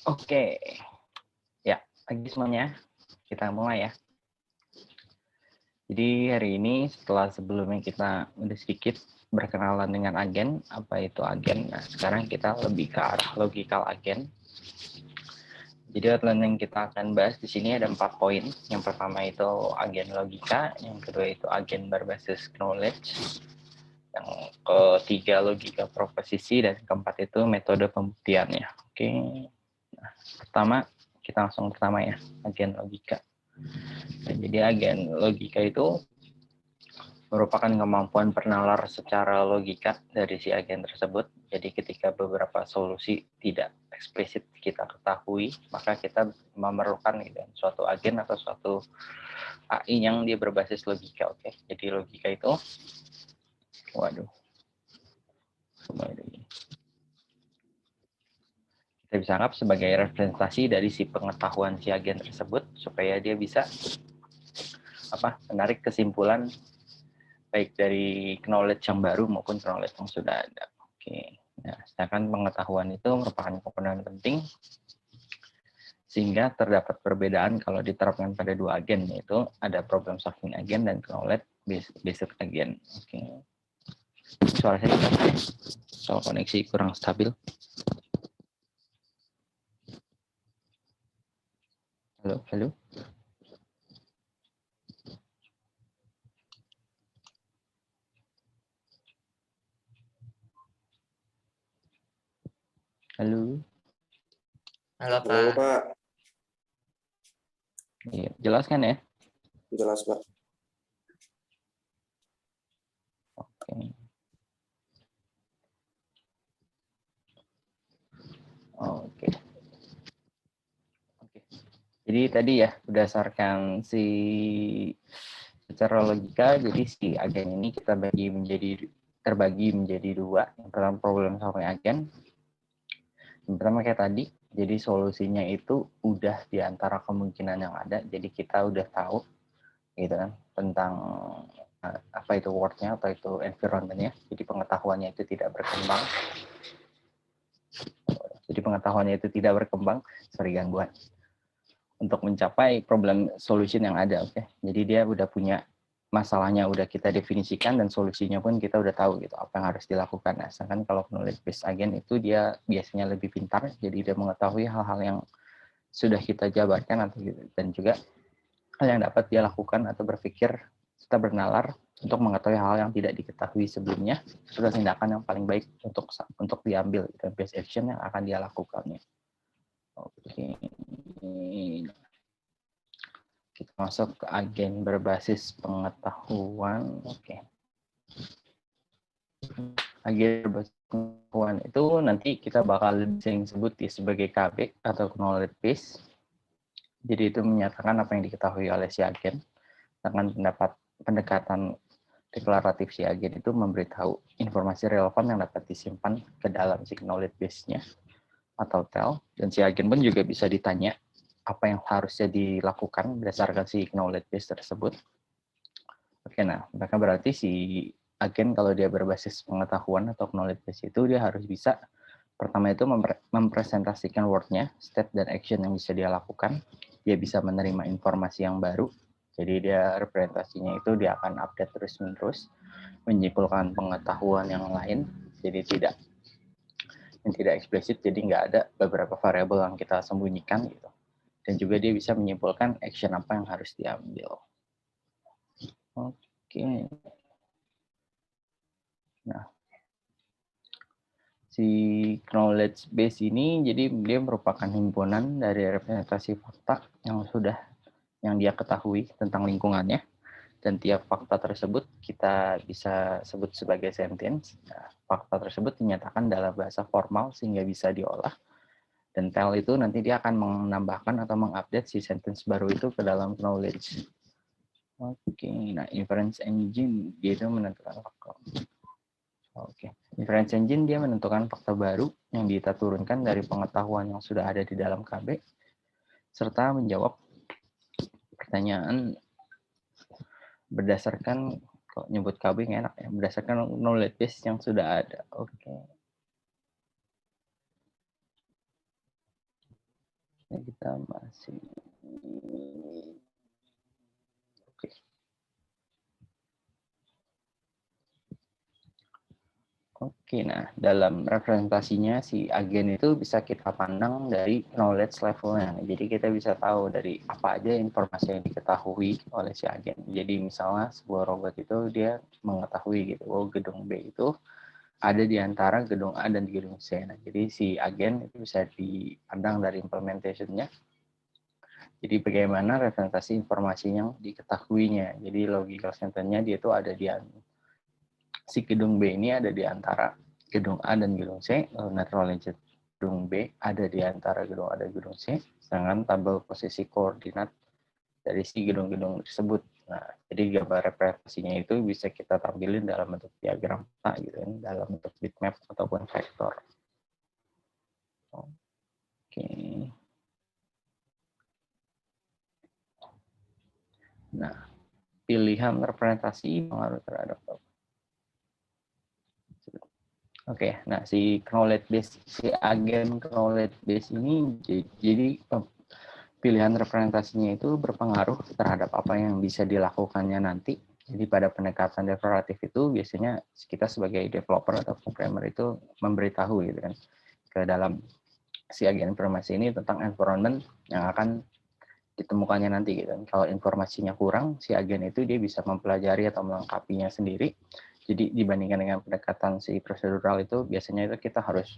Oke, ya, pagi semuanya. Kita mulai ya. Jadi hari ini setelah sebelumnya kita udah sedikit berkenalan dengan agen, apa itu agen. Nah, sekarang kita lebih ke arah logical agen. Jadi outline yang kita akan bahas di sini ada 4 poin. Yang pertama itu agen logika, yang kedua itu agen berbasis knowledge, yang ketiga logika proposisi, dan keempat itu metode pembuktiannya. Oke. Nah, kita langsung pertama ya, agen logika. Nah, jadi agen logika itu merupakan kemampuan bernalar secara logika dari si agen tersebut. Jadi ketika beberapa solusi tidak eksplisit kita ketahui, maka kita memerlukan gitu, suatu agen atau suatu AI yang dia berbasis logika. Oke, jadi logika itu, kita bisa anggap sebagai representasi dari si pengetahuan si agen tersebut supaya dia bisa menarik kesimpulan baik dari knowledge yang baru maupun knowledge yang sudah ada. Oke. Nah, sedangkan pengetahuan itu merupakan komponen penting sehingga terdapat perbedaan kalau diterapkan pada dua agen, yaitu ada problem solving agen dan knowledge based agen. Oke. Suara saya soal koneksi kurang stabil. Halo, halo. Halo. Halo, Pak. Halo, Pak. Iya, jelas kan ya? Jelas, Pak. Oke. Oke. Jadi tadi ya, berdasarkan secara logika, jadi si agen ini kita terbagi menjadi dua. Yang pertama problem solving agen. Yang pertama kayak tadi, jadi solusinya itu udah di antara kemungkinan yang ada, jadi kita udah tahu gitu kan tentang apa itu word-nya atau itu environment-nya. Jadi pengetahuannya itu tidak berkembang. Sorry gangguan. Untuk mencapai problem solution yang ada, oke. Jadi dia udah punya masalahnya udah kita definisikan dan solusinya pun kita udah tahu gitu apa yang harus dilakukan. Nah, sedangkan kalau knowledge based agen itu dia biasanya lebih pintar, jadi dia mengetahui hal-hal yang sudah kita jabarkan atau gitu, dan juga hal yang dapat dia lakukan atau berpikir serta bernalar untuk mengetahui hal yang tidak diketahui sebelumnya, serta tindakan yang paling baik untuk diambil dan best action yang akan dia lakukannya. Oke. Kita masuk ke agen berbasis pengetahuan. Oke. Agen berbasis pengetahuan itu nanti kita bakal sering sebut sebagai KB atau knowledge base. Jadi itu menyatakan apa yang diketahui oleh si agen. Dengan pendekatan deklaratif si agen itu memberitahu informasi relevan yang dapat disimpan ke dalam si knowledge base-nya atau TEL. Dan si agen pun juga bisa ditanya apa yang harusnya dilakukan berdasarkan si knowledge base tersebut. Oke, nah, maka berarti si agen kalau dia berbasis pengetahuan atau knowledge base itu dia harus bisa pertama itu mempresentasikan word-nya, step dan action yang bisa dia lakukan. Dia bisa menerima informasi yang baru. Jadi dia representasinya itu dia akan update terus-menerus, menyimpulkan pengetahuan yang lain. Jadi tidak eksplisit, jadi nggak ada beberapa variabel yang kita sembunyikan gitu. Dan juga dia bisa menyimpulkan action apa yang harus diambil. Oke. Nah, si knowledge base ini jadi dia merupakan himpunan dari representasi fakta yang dia ketahui tentang lingkungannya, dan tiap fakta tersebut kita bisa sebut sebagai sentence. Nah, fakta tersebut dinyatakan dalam bahasa formal sehingga bisa diolah. Dan TEL itu nanti dia akan menambahkan atau mengupdate si sentence baru itu ke dalam knowledge. Oke, nah inference engine dia itu menentukan fakta. Oke, inference engine dia menentukan fakta baru yang kita turunkan dari pengetahuan yang sudah ada di dalam KB, serta menjawab pertanyaan berdasarkan Kok nyebut KB nggak enak ya, berdasarkan knowledge base yang sudah ada. Oke. Ini kita masih oke. Oke, nah dalam representasinya si agen itu bisa kita pandang dari knowledge levelnya. Jadi kita bisa tahu dari apa aja informasi yang diketahui oleh si agen. Jadi misalnya sebuah robot itu dia mengetahui gitu, oh gedung B itu ada di antara gedung A dan gedung C. Nah, jadi si agen itu bisa dipandang dari implementation-nya. Jadi bagaimana representasi informasi yang diketahuinya. Jadi logical sentence-nya dia itu ada di si gedung B ini ada di antara gedung A dan gedung C, lalu natural language gedung B ada di antara gedung A dan gedung C, sedangkan tabel posisi koordinat dari si gedung-gedung tersebut. Nah, jadi gambar representasinya itu bisa kita tampilin dalam bentuk diagram peta gitu kan, dalam bentuk bitmap ataupun vektor. Oke. Nah, pilihan representasi pengaruh terhadap Oke, nah si knowledge base, si agen knowledge base ini jadi pilihan representasinya itu berpengaruh terhadap apa yang bisa dilakukannya nanti. Jadi pada pendekatan deklaratif itu biasanya kita sebagai developer atau programmer itu memberitahu gitu kan ke dalam si agen informasi ini tentang environment yang akan ditemukannya nanti gitu kan. Kalau informasinya kurang, si agen itu dia bisa mempelajari atau melengkapinya sendiri. Jadi dibandingkan dengan pendekatan si prosedural itu biasanya itu kita harus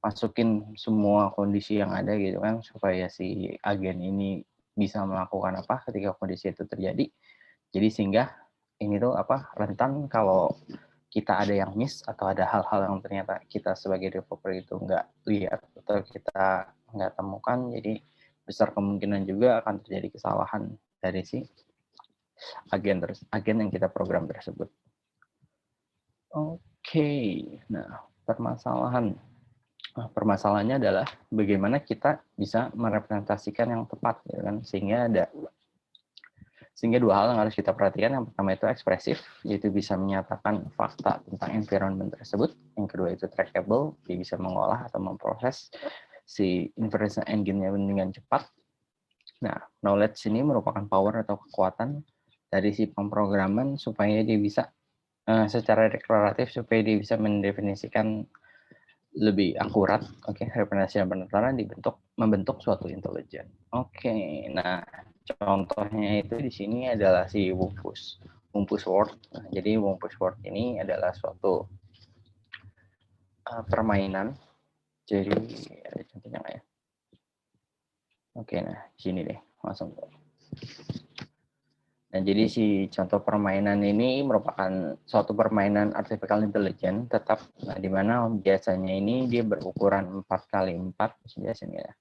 masukin semua kondisi yang ada gitu kan supaya si agen ini bisa melakukan apa ketika kondisi itu terjadi. Jadi sehingga ini tuh apa rentan kalau kita ada yang miss atau ada hal-hal yang ternyata kita sebagai developer itu nggak lihat atau kita nggak temukan, jadi besar kemungkinan juga akan terjadi kesalahan dari si agen yang kita program tersebut. Oke, nah permasalahannya adalah bagaimana kita bisa merepresentasikan yang tepat, ya kan? Sehingga dua hal yang harus kita perhatikan. Yang pertama itu ekspresif, yaitu bisa menyatakan fakta tentang environment tersebut. Yang kedua itu trackable, dia bisa mengolah atau memproses si inference engine-nya dengan cepat. Nah, knowledge ini merupakan power atau kekuatan dari si pemrograman supaya dia bisa secara deklaratif supaya dia bisa mendefinisikan lebih akurat, representasi dan penataran membentuk suatu intelijen. Nah contohnya itu di sini adalah si Wumpus World. Nah, jadi Wumpus World ini adalah suatu permainan. Jadi ada contohnya nggak ya? Nah sini deh langsung. Nah, jadi si contoh permainan ini merupakan suatu permainan artificial intelligence tetap, nah, di mana biasanya ini dia berukuran 4x4, biasanya ya.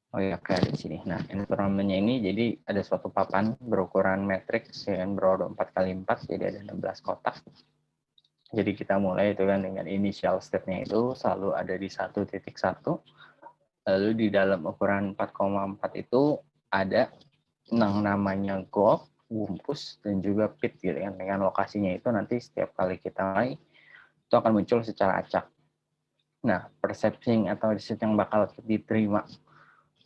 Oh ya, kayak di sini. Nah, environment-nya ini jadi ada suatu papan berukuran matriks yang berorder 4x4, jadi ada 16 kotak. Jadi kita mulai itu kan dengan initial state-nya itu selalu ada di 1.1. Lalu di dalam ukuran 4,4 itu ada yang namanya gold, wumpus, dan juga pit gitu kan. Dengan lokasinya itu nanti setiap kali kita mulai itu akan muncul secara acak. Nah, persepsi atau riset yang bakal diterima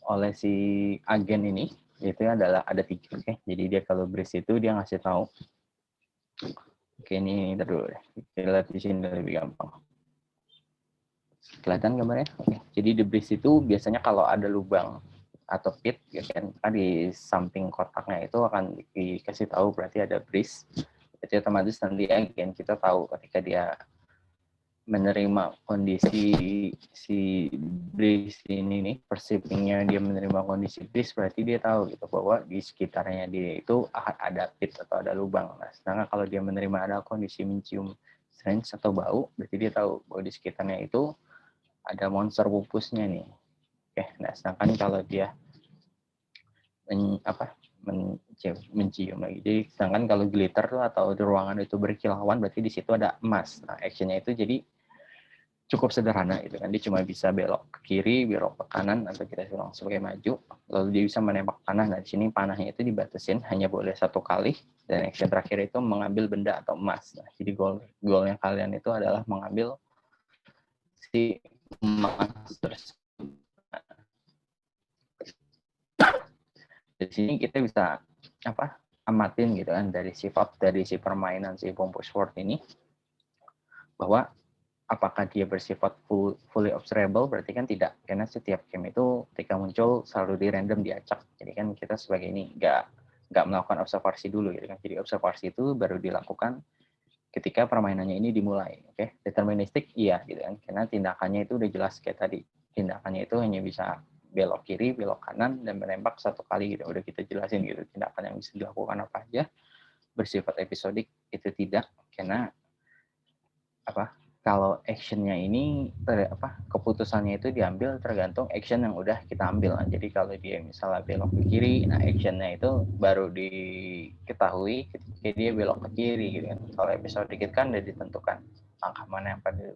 oleh si agen ini itu adalah ada 3. Jadi dia kalau bris itu dia ngasih tahu. Ini dulu deh. Kita lihat di sini lebih gampang. Kelihatan gambarnya? Jadi di bris itu biasanya kalau ada lubang atau pit, ya kan, di samping kotaknya itu akan dikasih tahu berarti ada bris. Jadi otomatis nanti agen kita tahu ketika dia menerima kondisi si bris ini nih, perceiving-nya dia menerima kondisi bris, berarti dia tahu gitu bahwa di sekitarnya dia itu ada pit atau ada lubang. Nah, sedangkan kalau dia menerima ada kondisi mencium strange atau bau, berarti dia tahu bahwa di sekitarnya itu ada monster pupusnya nih. Nah sedangkan kalau dia mencium lagi. Jadi sedangkan kalau glitter atau di ruangan itu berkilauan, berarti di situ ada emas. Nah, actionnya itu jadi cukup sederhana gitu kan. Dia cuma bisa belok ke kiri, belok ke kanan, atau kita langsung sebagai maju. Lalu dia bisa menembak panah. Nah, di sini panahnya itu dibatasin hanya boleh 1 kali Dan action terakhir itu mengambil benda atau emas. Nah, jadi goalnya kalian itu adalah mengambil si emas tersebut. Di sini kita bisa amatin gitu kan dari si permainan si Bumpus Sword ini, bahwa apakah dia bersifat fully observable, berarti kan tidak, karena setiap game itu ketika muncul selalu di random diacak. Jadi kan kita sebagai ini nggak melakukan observasi dulu gitu kan. Jadi observasi itu baru dilakukan ketika permainannya ini dimulai. Oke, deterministik iya gitu kan, karena tindakannya itu udah jelas kayak tadi. Tindakannya itu hanya bisa belok kiri, belok kanan, dan menembak satu kali gitu. Udah kita jelasin gitu tindakan yang bisa dilakukan apa aja. Bersifat episodik itu tidak, karena kalau actionnya ini keputusannya itu diambil tergantung action yang udah kita ambil. Nah, jadi kalau dia misalnya belok ke kiri, nah actionnya itu baru diketahui ketika dia belok ke kiri gitu kan. Kalau episode dikit kan udah ditentukan langkah mana yang pada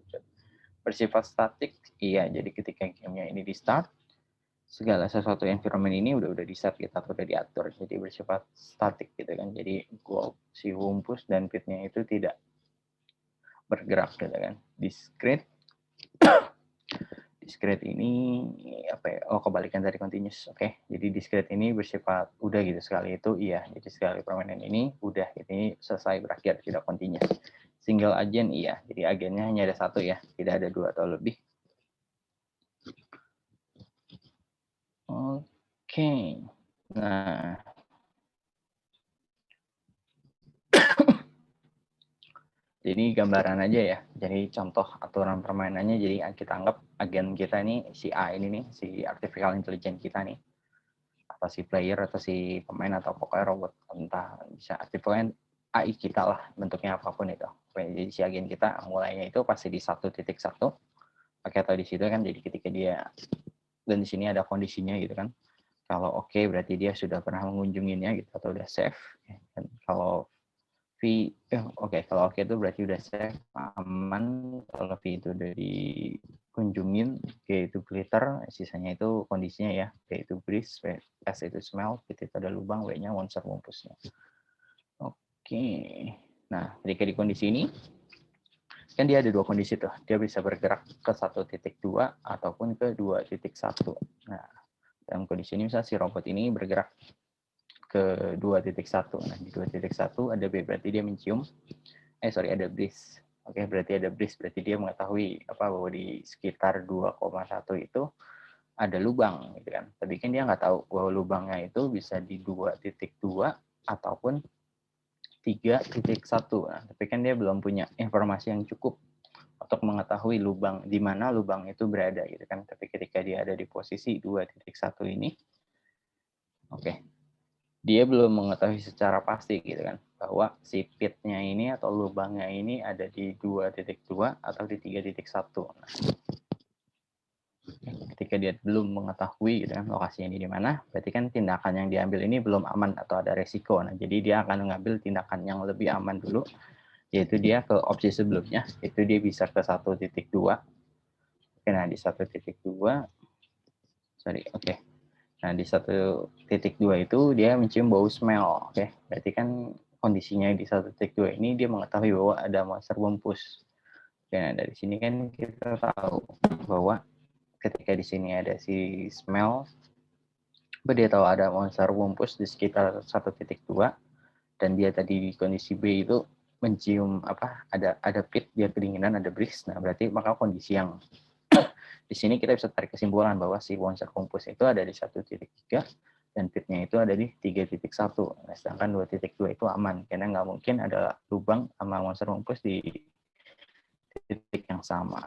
bersifat statik. Iya, jadi ketika gamenya ini di start, segala sesuatu environment ini udah di set, kita udah diatur, jadi bersifat statik gitu kan. Jadi goal si Wumpus dan pitnya itu tidak bergerak gitu kan. Discrete ini kebalikan dari continuous. Oke. Jadi discrete ini bersifat udah gitu sekali itu iya. Jadi sekali permainan ini udah ini selesai, berakhir, tidak continuous. Single agent iya. Jadi agennya hanya ada satu ya, tidak ada dua atau lebih. Oke. Nah, jadi gambaran aja ya. Jadi contoh aturan permainannya, jadi kita anggap agen kita ini si A ini nih, si artificial intelligence kita nih, atau si player atau si pemain atau pokoknya robot, entah bisa pokoknya AI kita lah, bentuknya apapun itu. Jadi si agen kita mulainya itu pasti di 1.1. Oke, atau di situ kan, jadi ketika dia, dan di sini ada kondisinya gitu kan. Kalau oke, berarti dia sudah pernah mengunjunginya gitu, atau udah save. Dan kalau kalau oke itu berarti udah safe, aman. Kalau V itu udah dikunjungin, G itu glitter, sisanya itu kondisinya ya. G itu breeze, S itu smell, P itu ada lubang, W-nya monster wumpusnya. Oke. Nah, ketika di kondisi ini, kan dia ada dua kondisi tuh. Dia bisa bergerak ke 1.2 ataupun ke 2.1. Nah, dalam kondisi ini misalnya si robot ini bergerak ke 2.1. Nah, di 2.1 ada B, berarti dia mencium. Ada breeze. Oke, berarti ada breeze. Berarti dia mengetahui bahwa di sekitar 2,1 itu ada lubang, gitu kan. Tapi kan dia nggak tahu bahwa lubangnya itu bisa di 2.2 ataupun 3.1. Nah, tapi kan dia belum punya informasi yang cukup untuk mengetahui lubang di mana lubang itu berada, gitu kan. Tapi ketika dia ada di posisi 2.1 ini, dia belum mengetahui secara pasti gitu kan, bahwa si pitnya ini atau lubangnya ini ada di 2.2 atau di 3.1. Nah, ketika dia belum mengetahui gitu kan lokasinya ini di mana, berarti kan tindakan yang diambil ini belum aman atau ada resiko. Nah, jadi dia akan mengambil tindakan yang lebih aman dulu, yaitu dia ke opsi sebelumnya, itu dia bisa ke 1.2. Oke, nah di 1.2, Nah, di 1.2 itu dia mencium bau smell. Oke, berarti kan kondisinya di 1.2 ini dia mengetahui bahwa ada monster wumpus. Oke, nah dari sini kan kita tahu bahwa ketika di sini ada si smell, dia tahu ada monster wumpus di sekitar 1.2, dan dia tadi di kondisi B itu mencium ada pit, dia kedinginan, ada breeze. Nah, berarti maka kondisi yang di sini kita bisa tarik kesimpulan bahwa si monster wumpus itu ada di 1.3 dan pitnya itu ada di 3.1. Nah, sedangkan 2.2 itu aman karena nggak mungkin ada lubang sama monster wumpus di titik yang sama.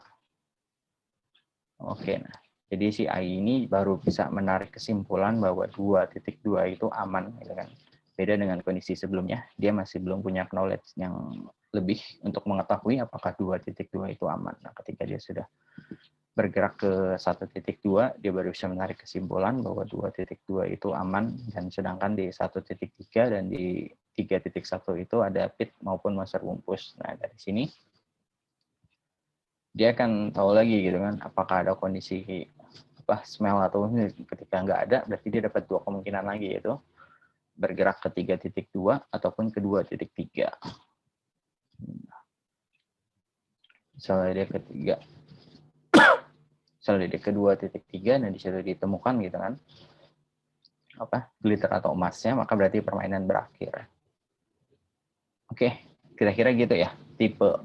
Oke, nah jadi si AI ini baru bisa menarik kesimpulan bahwa 2.2 itu aman, gitu kan. Beda dengan kondisi sebelumnya, dia masih belum punya knowledge yang lebih untuk mengetahui apakah 2.2 itu aman. Nah, ketika dia sudah bergerak ke 1.2, dia baru bisa menarik kesimpulan bahwa 2.2 itu aman, dan sedangkan di 1.3 dan di 3.1 itu ada pit maupun monster wumpus. Nah, dari sini dia akan tahu lagi gitu kan, apakah ada kondisi smell atau ketika nggak ada, berarti dia dapat dua kemungkinan lagi, yaitu bergerak ke 3.2 ataupun ke 2.3. Misalnya dia ke 2.3, dan di situ ditemukan gitu kan glitter atau emasnya, maka berarti permainan berakhir. Oke, kira-kira gitu ya tipe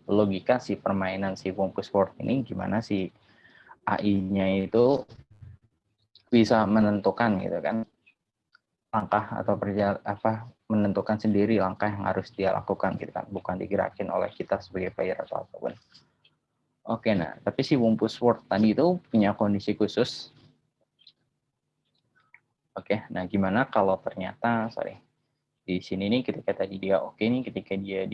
logika si permainan si Wumpus World ini, gimana si AI-nya itu bisa menentukan gitu kan langkah atau menentukan sendiri langkah yang harus dia lakukan gitu kan, bukan digerakin oleh kita sebagai player atau apapun. Oke, nah tapi si Wumpus World tadi itu punya kondisi khusus. Oke, nah gimana kalau ternyata di sini nih ketika tadi dia ketika dia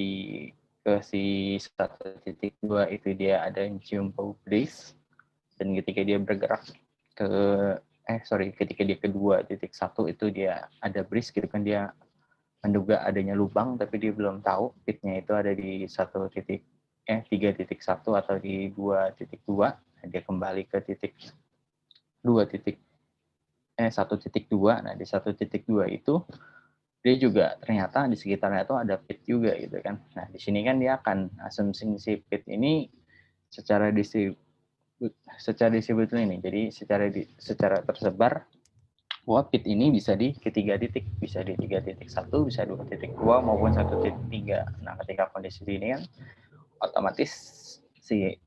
ke si 1.2 itu dia ada cium bau breeze, dan ketika dia bergerak ketika dia ke 2.1 itu dia ada breeze gitu kan, dia menduga adanya lubang tapi dia belum tahu pitnya itu ada di 3.1 atau di 2.2. Dia kembali ke 1.2. Nah di 1.2 itu dia juga ternyata di sekitarnya itu ada pit juga gitu kan. Nah di sini kan dia akan asumsi si pit ini secara distribusi ini, jadi secara tersebar bahwa pit ini bisa di ketiga titik, bisa di 3.1, bisa 2.2 maupun 1.3. Nah ketika kondisi ini kan otomatis si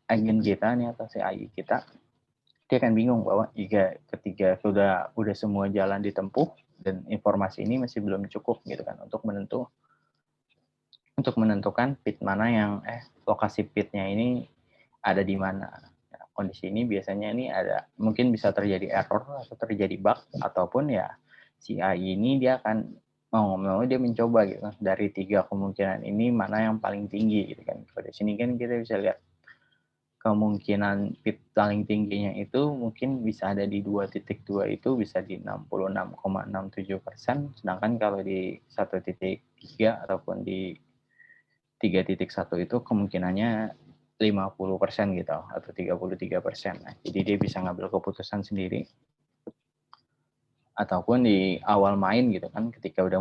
agen kita nih atau si AI kita, dia akan bingung bahwa ketika udah semua jalan ditempuh dan informasi ini masih belum cukup gitu kan untuk menentukan pit mana yang lokasi pitnya ini ada di mana. Nah, kondisi ini biasanya ini mungkin bisa terjadi error atau terjadi bug, ataupun ya si AI ini dia akan mau dia mencoba gitu kan, dari 3 kemungkinan ini mana yang paling tinggi gitu kan. Pada sini kan kita bisa lihat kemungkinan pit paling tingginya itu mungkin bisa ada di 2.2 itu bisa di 66,67%, sedangkan kalau di 1.3 ataupun di 3.1 itu kemungkinannya 50% gitu atau 33%. Nah, jadi dia bisa ngambil keputusan sendiri. Ataupun di awal main gitu kan, ketika udah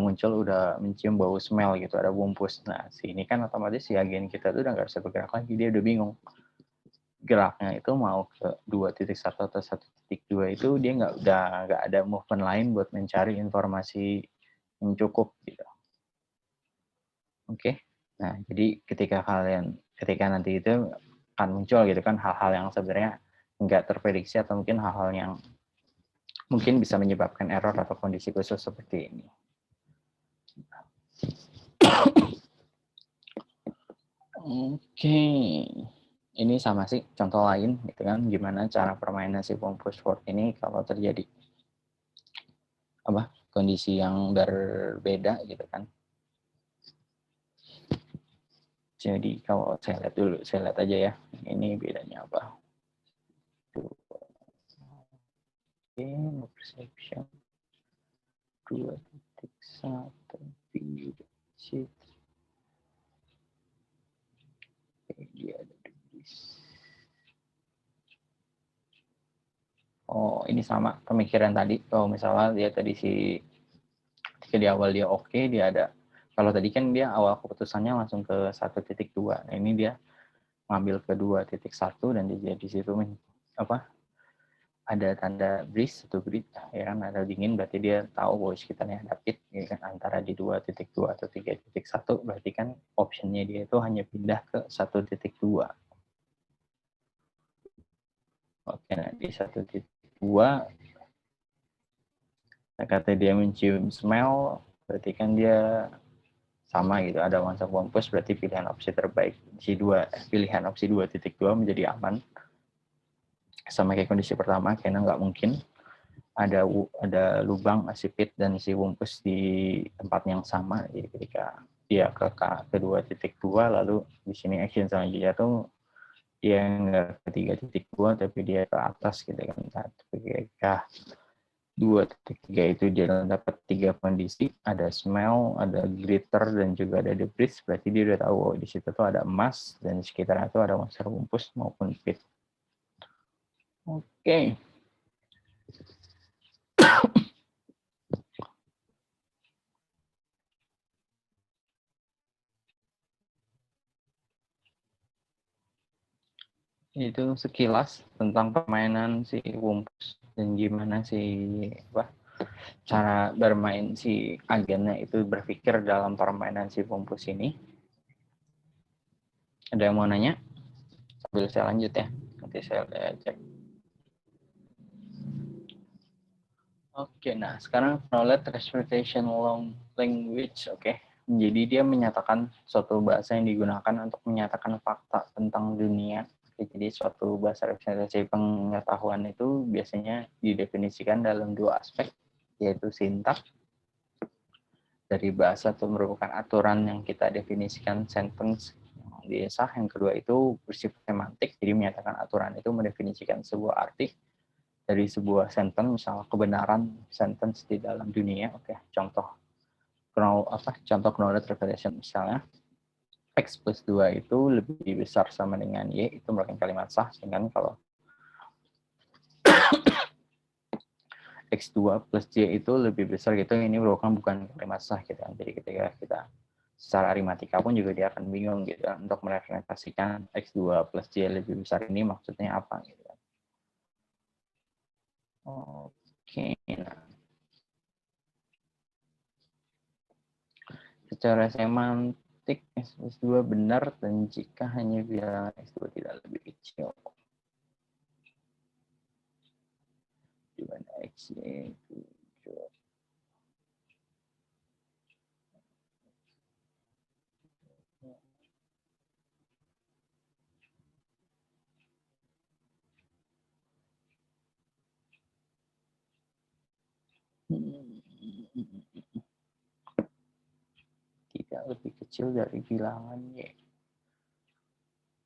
mencium bau smell gitu, ada wumpus. Nah, sini kan otomatis si agen kita tuh udah nggak bisa bergerak lagi, dia udah bingung. Geraknya itu mau ke 2.1 atau 1.2 itu dia nggak ada movement lain buat mencari informasi yang cukup gitu. Oke. Nah, jadi ketika nanti itu akan muncul gitu kan hal-hal yang sebenarnya nggak terprediksi atau mungkin hal-hal yang mungkin bisa menyebabkan error atau kondisi khusus seperti ini. Oke. Ini sama sih contoh lain gitu kan, gimana cara permainan si Wumpus World ini kalau terjadi kondisi yang berbeda gitu kan. Jadi kalau saya lihat aja ya, ini bedanya apa. Oke, perception 2.1 view sheet. Dia ada di ini sama pemikiran tadi. Kalau misalnya dia tadi ketika di awal dia dia ada, kalau tadi kan dia awal keputusannya langsung ke 1.2. Nah, ini dia ngambil ke 2.1 dan dia di situ ada tanda breeze atau breeze ya kan, ada dingin, berarti dia tahu bahwa sekitarnya ada pit ya kan, antara di 2.2 atau 3.1, berarti kan optionnya dia itu hanya pindah ke 1.2. Oke, nah di 1.2 kata dia mencium smell, berarti kan dia sama gitu, ada masa wumpus, berarti pilihan opsi terbaik pilihan opsi 2.2 menjadi aman. Sama kayak kondisi pertama, karena nggak mungkin ada lubang pit dan si wumpus di tempat yang sama. Jadi ketika dia ke 2.2, lalu di sini action selanjutnya tuh dia nggak ke 3.2 tapi dia ke atas gitu kan. Ketika 2.3 itu dia dapat 3 kondisi, ada smell, ada glitter, dan juga ada debris, berarti dia udah tahu di situ tuh ada emas dan di sekitarnya itu ada monster wumpus maupun pit. Oke. Itu sekilas tentang permainan si Wumpus dan gimana cara bermain si agennya itu berpikir dalam permainan si Wumpus ini. Ada yang mau nanya? Sambil saya lanjut ya. Nanti saya cek. Oke, nah sekarang knowledge representation long language. Oke. Jadi dia menyatakan suatu bahasa yang digunakan untuk menyatakan fakta tentang dunia. Jadi suatu bahasa representasi pengetahuan itu biasanya didefinisikan dalam dua aspek, yaitu sintaks dari bahasa itu merupakan aturan yang kita definisikan sentence yang disah. Yang kedua itu bersifat semantik, jadi menyatakan aturan itu mendefinisikan sebuah arti dari sebuah sentence, misal kebenaran sentence di dalam dunia. Oke, contoh knowledge representation misalnya X plus 2 itu lebih besar sama dengan Y, itu merupakan kalimat sah. Sedangkan kalau X2 plus Y itu lebih besar gitu, ini merupakan bukan kalimat sah gitu. Jadi ketika kita secara aritmatika pun juga dia akan bingung gitu untuk merepresentasikan X2 plus Y lebih besar ini maksudnya apa gitu. Oke, nah. Secara semantik X plus 2 benar dan jika hanya bilangan X2 tidak lebih kecil. Di mana X, Y, 7. Tidak lebih kecil dari bilangan Y.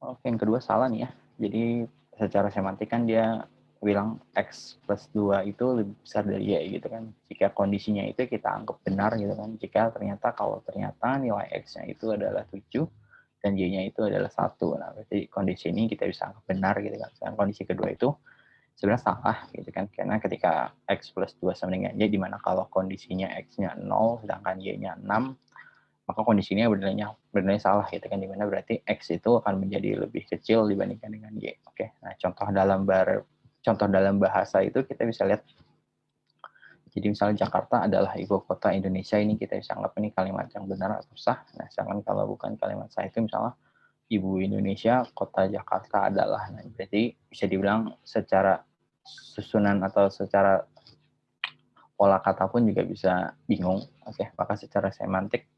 Oke, yang kedua salah nih ya. Jadi secara semantik kan dia bilang X plus 2 itu lebih besar dari Y gitu kan. Jika kondisinya itu kita anggap benar gitu kan. Jika kalau ternyata nilai X-nya itu adalah 7 dan Y-nya itu adalah 1. Nah, berarti kondisi ini kita bisa anggap benar gitu kan. Sedangkan kondisi kedua itu sebenarnya salah gitu kan. Karena ketika X plus 2 sama dengan Y, di mana kalau kondisinya X-nya 0 sedangkan Y-nya 6, maka kondisinya benar-benar salah gitu kan, dimana berarti X itu akan menjadi lebih kecil dibandingkan dengan Y. Oke, nah contoh dalam bahasa itu kita bisa lihat. Jadi misalnya Jakarta adalah ibu kota Indonesia, ini kita bisa anggap ini kalimat yang benar atau sah. Nah, sedangkan kalau bukan kalimat sah itu misalnya ibu Indonesia, kota Jakarta adalah. Nah, berarti bisa dibilang secara susunan atau secara pola kata pun juga bisa bingung. Oke, maka secara semantik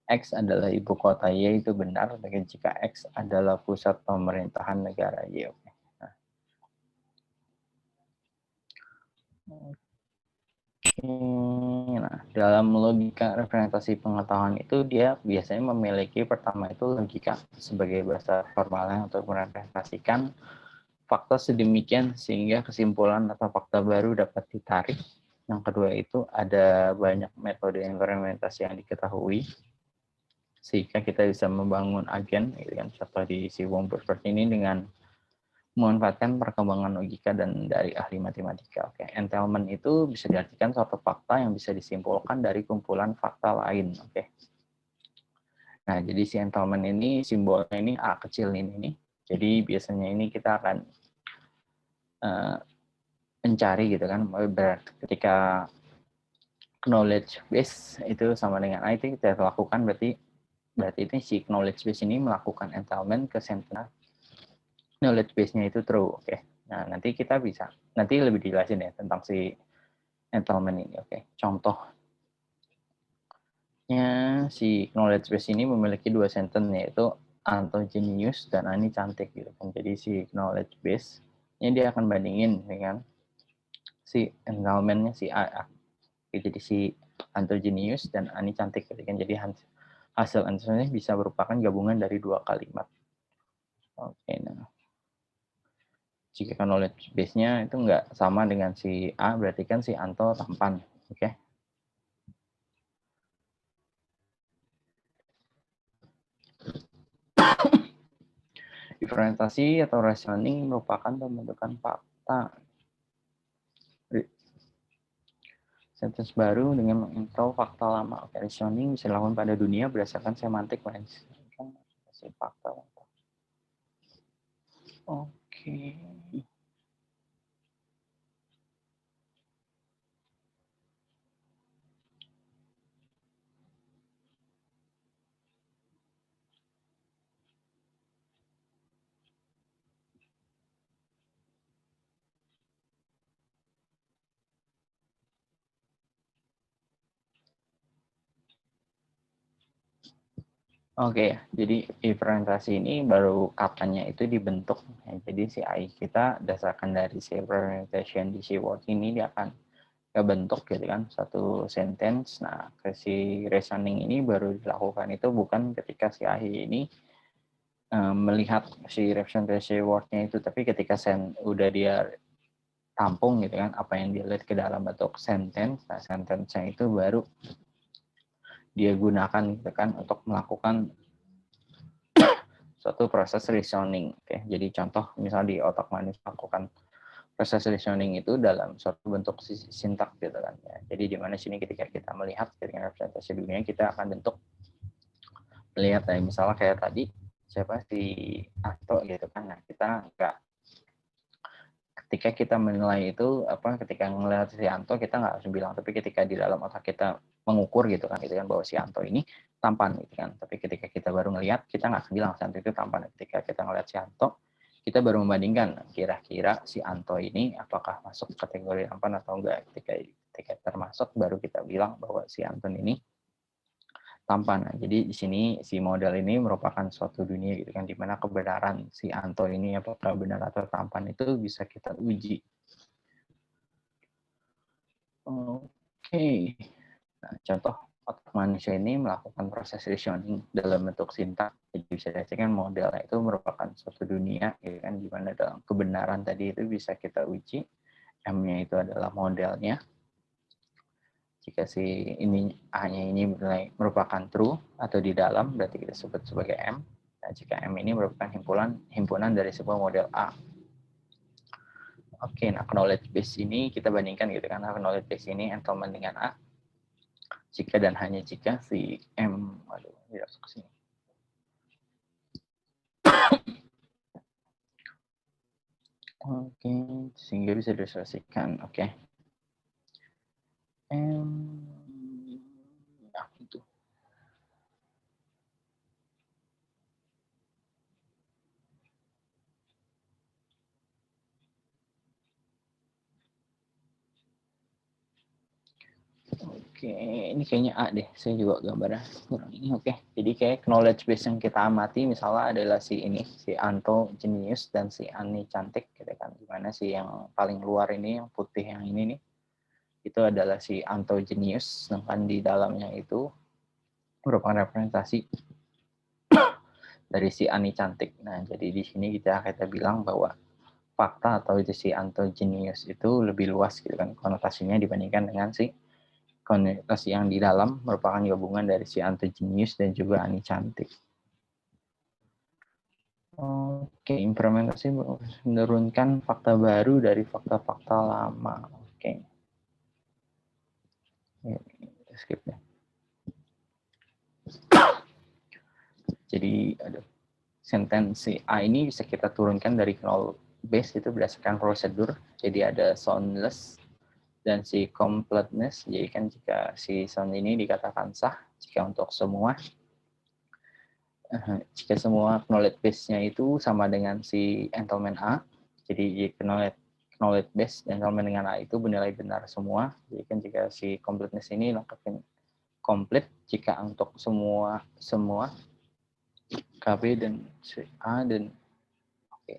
X adalah ibu kota Y itu benar jika X adalah pusat pemerintahan negara Y. Oke. Nah, dalam logika representasi pengetahuan itu dia biasanya memiliki pertama itu logika sebagai bahasa formalnya untuk merepresentasikan fakta sedemikian sehingga kesimpulan atau fakta baru dapat ditarik. Yang kedua itu ada banyak metode implementasi yang diketahui sehingga kita bisa membangun agen, gitu kan, contoh di si Wumpus seperti ini dengan memanfaatkan perkembangan logika dan dari ahli matematika. Oke, entailment itu bisa diartikan suatu fakta yang bisa disimpulkan dari kumpulan fakta lain. Oke. Nah, jadi si entailment ini simbolnya ini A kecil ini. Jadi biasanya ini kita akan mencari gitu kan, berarti ketika knowledge base itu sama dengan A itu kita lakukan, berarti ini si knowledge base ini melakukan entailment ke sampel knowledge base-nya itu true. Oke. Nah, nanti kita bisa nanti lebih dijelasin ya tentang si entailment ini. Oke. Contohnya si knowledge base ini memiliki dua sentence, yaitu Anto jenius dan Ani cantik gitu kan. Jadi si knowledge base ini dia akan bandingin dengan si entailment-nya si A. Jadi si Anto jenius dan Ani cantik gitu kan. Jadi hasil answernya bisa merupakan gabungan dari dua kalimat. Oke, nah jika knowledge base-nya itu nggak sama dengan si A, berarti kan si Anto tampan. Oke. Diferensiasi atau rationing merupakan pembentukan fakta. Sentence baru dengan menginstall fakta lama. Oke, rationing bisa dilakukan pada dunia berdasarkan semantik fakta. Oke. Oke. Oke, jadi implementasi ini baru kapannya itu dibentuk. Ya, jadi si AI kita dasarkan dari si implementation di si word ini dia akan kebentuk gitu kan satu sentence. Nah, ke si reasoning ini baru dilakukan itu bukan ketika si AI ini melihat si representation word-nya itu, tapi ketika udah dia tampung gitu kan apa yang dia lihat ke dalam bentuk sentence. Nah, sentence-nya itu baru dia gunakan gitu kan untuk melakukan suatu proses reasoning. Oke, jadi contoh misal di otak manusia melakukan proses reasoning itu dalam suatu bentuk sintak gitu kan ya. Jadi di mana sini ketika kita melihat dengan representasi dunia kita akan bentuk melihat ya misalnya kayak tadi siapa si Anto gitu kan. Nah, kita nggak ketika kita menilai itu ketika melihat si Anto kita nggak harus bilang, tapi ketika di dalam otak kita mengukur gitu kan bahwa si Anto ini tampan gitu kan, tapi ketika kita baru ngelihat kita nggak akan bilang si Anto itu tampan. Ketika kita ngelihat si Anto kita baru membandingkan kira-kira si Anto ini apakah masuk kategori tampan atau enggak. Ketika termasuk baru kita bilang bahwa si Anton ini tampan. Nah, jadi di sini si model ini merupakan suatu dunia gitu kan, di mana kebenaran si Anto ini apakah benar atau tampan itu bisa kita uji. Oke. Nah, contoh otak manusia ini melakukan proses reasoning dalam bentuk sintak. Jadi bisa dikatakan modelnya itu merupakan suatu dunia gitu kan, di mana dalam kebenaran tadi itu bisa kita uji. M-nya itu adalah modelnya. Jika si ini A-nya ini merupakan true atau di dalam, berarti kita sebut sebagai M. Nah, jika M ini merupakan himpunan dari sebuah model A. Oke, nah knowledge base ini kita bandingkan gitu kan. Knowledge base ini entanglement dengan A. Jika dan hanya jika si M, waduh, tidak masuk ke sini. Oke, sehingga bisa diselesaikan. Oke. Ya, itu. Oke, ini kayaknya A deh. Saya juga gambarnya kurang ini. Oke, jadi kayak knowledge base yang kita amati misalnya adalah si ini, si Anto Genius dan si Ani Cantik, gitu kan. Gimana sih yang paling luar ini, yang putih yang ini nih, itu adalah si Anto Genius, sedangkan di dalamnya itu merupakan representasi dari si Ani Cantik. Nah, jadi di sini kita bilang bahwa fakta atau itu si Anto Genius itu lebih luas gitu kan konotasinya dibandingkan dengan si konotasi yang di dalam merupakan gabungan dari si Anto Genius dan juga Ani Cantik. Oke, implementasi menurunkan fakta baru dari fakta-fakta lama. Oke. Skip ya. Jadi sentensi A ini bisa kita turunkan dari knowledge base itu berdasarkan prosedur. Jadi ada soundless dan si completeness. Jadi kan jika si sound ini dikatakan sah jika untuk semua knowledge base-nya itu sama dengan si entanglement A, jadi knowledge base entanglement dengan A itu bernilai benar semua. Jadi kan jika si completeness ini lengkapin komplit jika untuk semua KB dan si A dan oke.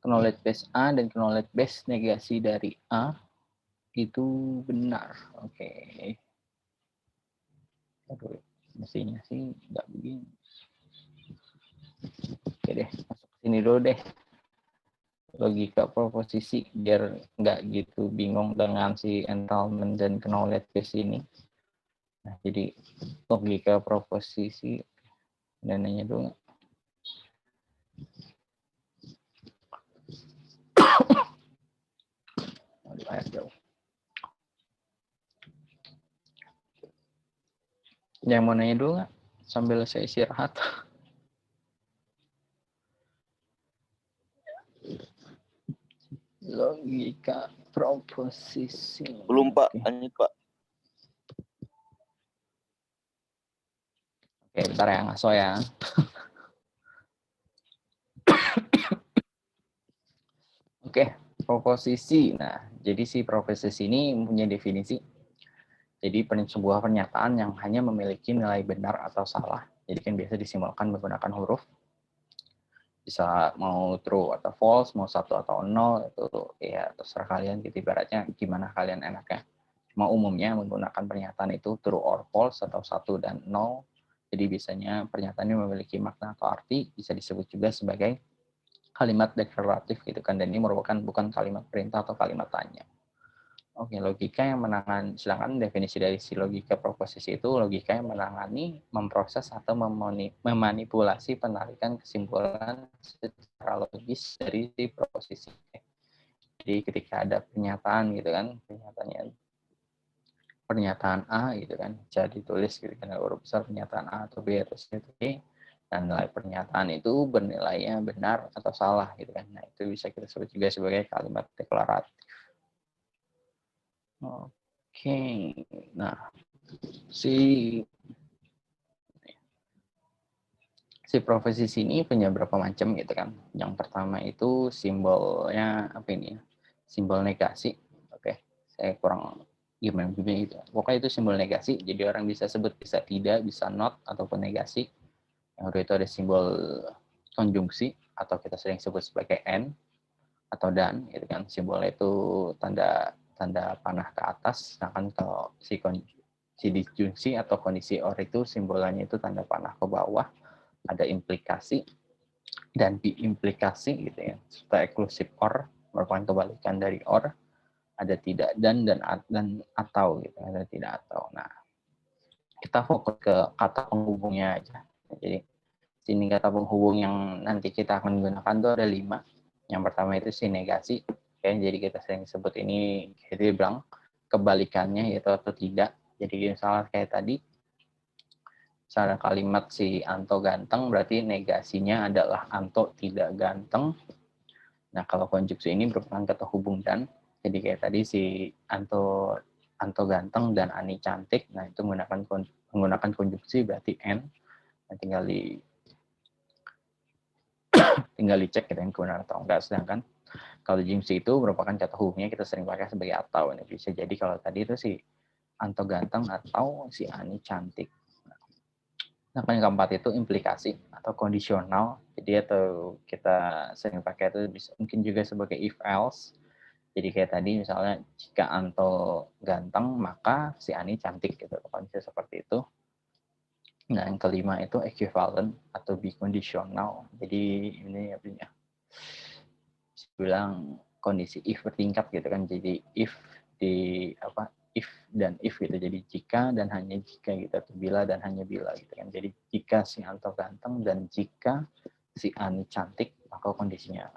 Knowledge base A dan knowledge base negasi dari A itu benar. Oke. Aduh, mestinya sih nggak begini. Oke deh, masuk sini dulu deh. Logika proposisi biar nggak gitu bingung dengan si entanglement dan knowledge base ini. Nah, jadi logika proposisi dan nanya dulu nggak? Aduh, air jauh. Yang mau nanya dulu nggak? Sambil saya istirahat. logika proposisi. Belum Pak, Oke. lanjut Pak. Oke, bentar ya, ngaso ya. Oke, proposisi. Nah, jadi si proposisi ini punya definisi. Jadi sebuah pernyataan yang hanya memiliki nilai benar atau salah. Jadi kan biasa disimbolkan menggunakan huruf. Bisa mau true atau false, mau 1 atau 0, itu ya terserah kalian gitu. Ibaratnya gimana kalian enaknya. Cuma umumnya menggunakan pernyataan itu true or false atau 1 dan 0. Jadi biasanya pernyataan ini memiliki makna atau arti, bisa disebut juga sebagai kalimat deklaratif gitu kan. Dan ini merupakan bukan kalimat perintah atau kalimat tanya. Oke, logika yang menangani, silakan definisi dari si logika proposisi itu, logika yang menangani, memproses atau memanipulasi penarikan kesimpulan secara logis dari si proposisi. Jadi ketika ada pernyataan gitu kan, pernyataan A gitu kan, bisa ditulis gitu kan, huruf besar pernyataan A atau B atau C atau D, dan nilai pernyataan itu bernilainya benar atau salah gitu kan. Nah, itu bisa kita sebut juga sebagai kalimat deklaratif. Oke, nah si proposisi ini punya berapa macam gitu kan. Yang pertama itu simbolnya apa ini ya? Simbol negasi. Oke, saya kurang gimana gitu. Pokoknya itu simbol negasi. Jadi orang bisa sebut bisa tidak, bisa not ataupun negasi. Yang kedua itu ada simbol konjungsi atau kita sering sebut sebagai and atau dan gitu kan. Simbolnya itu tanda panah ke atas, sedangkan kalau si disjungsi atau kondisi or itu simbolnya itu tanda panah ke bawah, ada implikasi dan diimplikasi gitu ya, serta eksklusif or merupakan kebalikan dari or, ada tidak dan atau gitu, ada tidak atau. Nah, kita fokus ke kata penghubungnya aja. Jadi sini kata penghubung yang nanti kita akan gunakan itu ada 5. Yang pertama itu si negasi. Oke, jadi kita sering sebut ini jadi bilang kebalikannya yaitu atau tidak. Jadi misalnya kayak tadi, misalnya kalimat si Anto ganteng berarti negasinya adalah Anto tidak ganteng. Nah, kalau konjungsi ini merupakan kata hubung dan. Jadi kayak tadi si Anto ganteng dan Ani cantik. Nah, itu menggunakan konjungsi berarti and. Nah, tinggal dicek kita yang kebenaran atau enggak. Sedangkan kalau jimsi itu merupakan kata hubungnya kita sering pakai sebagai atau. Ini bisa jadi kalau tadi itu si Anto ganteng atau si Ani cantik. Nah, yang keempat itu implikasi atau kondisional. Jadi atau kita sering pakai itu bisa mungkin juga sebagai if else. Jadi kayak tadi misalnya jika Anto ganteng maka si Ani cantik gitu. Kondisi seperti itu. Nah, yang kelima itu equivalent atau biconditional. Jadi ini apa ya? Bilang kondisi if bertingkat gitu kan. Jadi if dan if gitu. Jadi jika dan hanya jika gitu, atau bila dan hanya bila gitu kan. Jadi jika si Anto ganteng dan jika si Ani cantik maka kondisinya.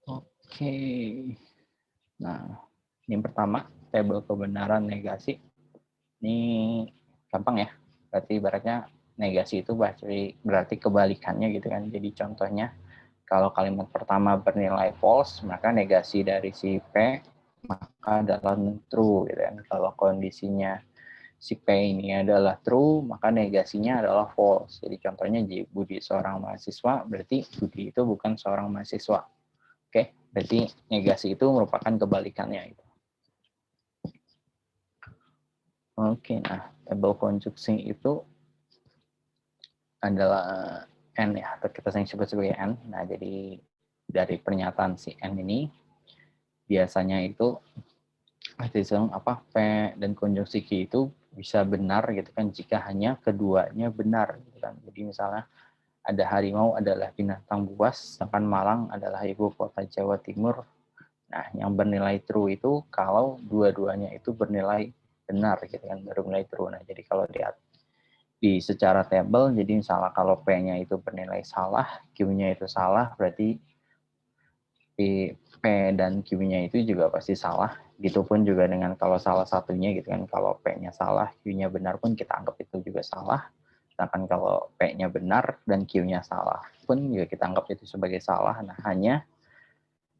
Oke. Nah, yang pertama tabel kebenaran negasi. Ini gampang ya. Berarti ibaratnya negasi itu berarti kebalikannya gitu kan. Jadi contohnya kalau kalimat pertama bernilai false, maka negasi dari si P maka adalah true gitu kan. Kalau kondisinya si P ini adalah true, maka negasinya adalah false. Jadi contohnya Budi seorang mahasiswa, berarti Budi itu bukan seorang mahasiswa. Oke, berarti negasi itu merupakan kebalikannya itu. Oke, nah tabel konjungsi itu adalah N ya, atau kita sering sebut sebagai N. Nah, jadi dari pernyataan si N ini biasanya itu P dan konjungsi Q itu bisa benar gitu kan jika hanya keduanya benar gitu kan. Jadi misalnya ada harimau adalah binatang buas, sedangkan Malang adalah ibu kota Jawa Timur. Nah, yang bernilai true itu kalau dua-duanya itu bernilai benar gitu kan, bernilai true. Nah, jadi kalau di secara tabel, jadi misalnya kalau P-nya itu bernilai salah, Q-nya itu salah, berarti P dan Q-nya itu juga pasti salah. Gitu pun juga dengan kalau salah satunya gitu kan, kalau P-nya salah, Q-nya benar pun kita anggap itu juga salah. Sedangkan kalau P-nya benar dan Q-nya salah pun juga kita anggap itu sebagai salah. Nah, hanya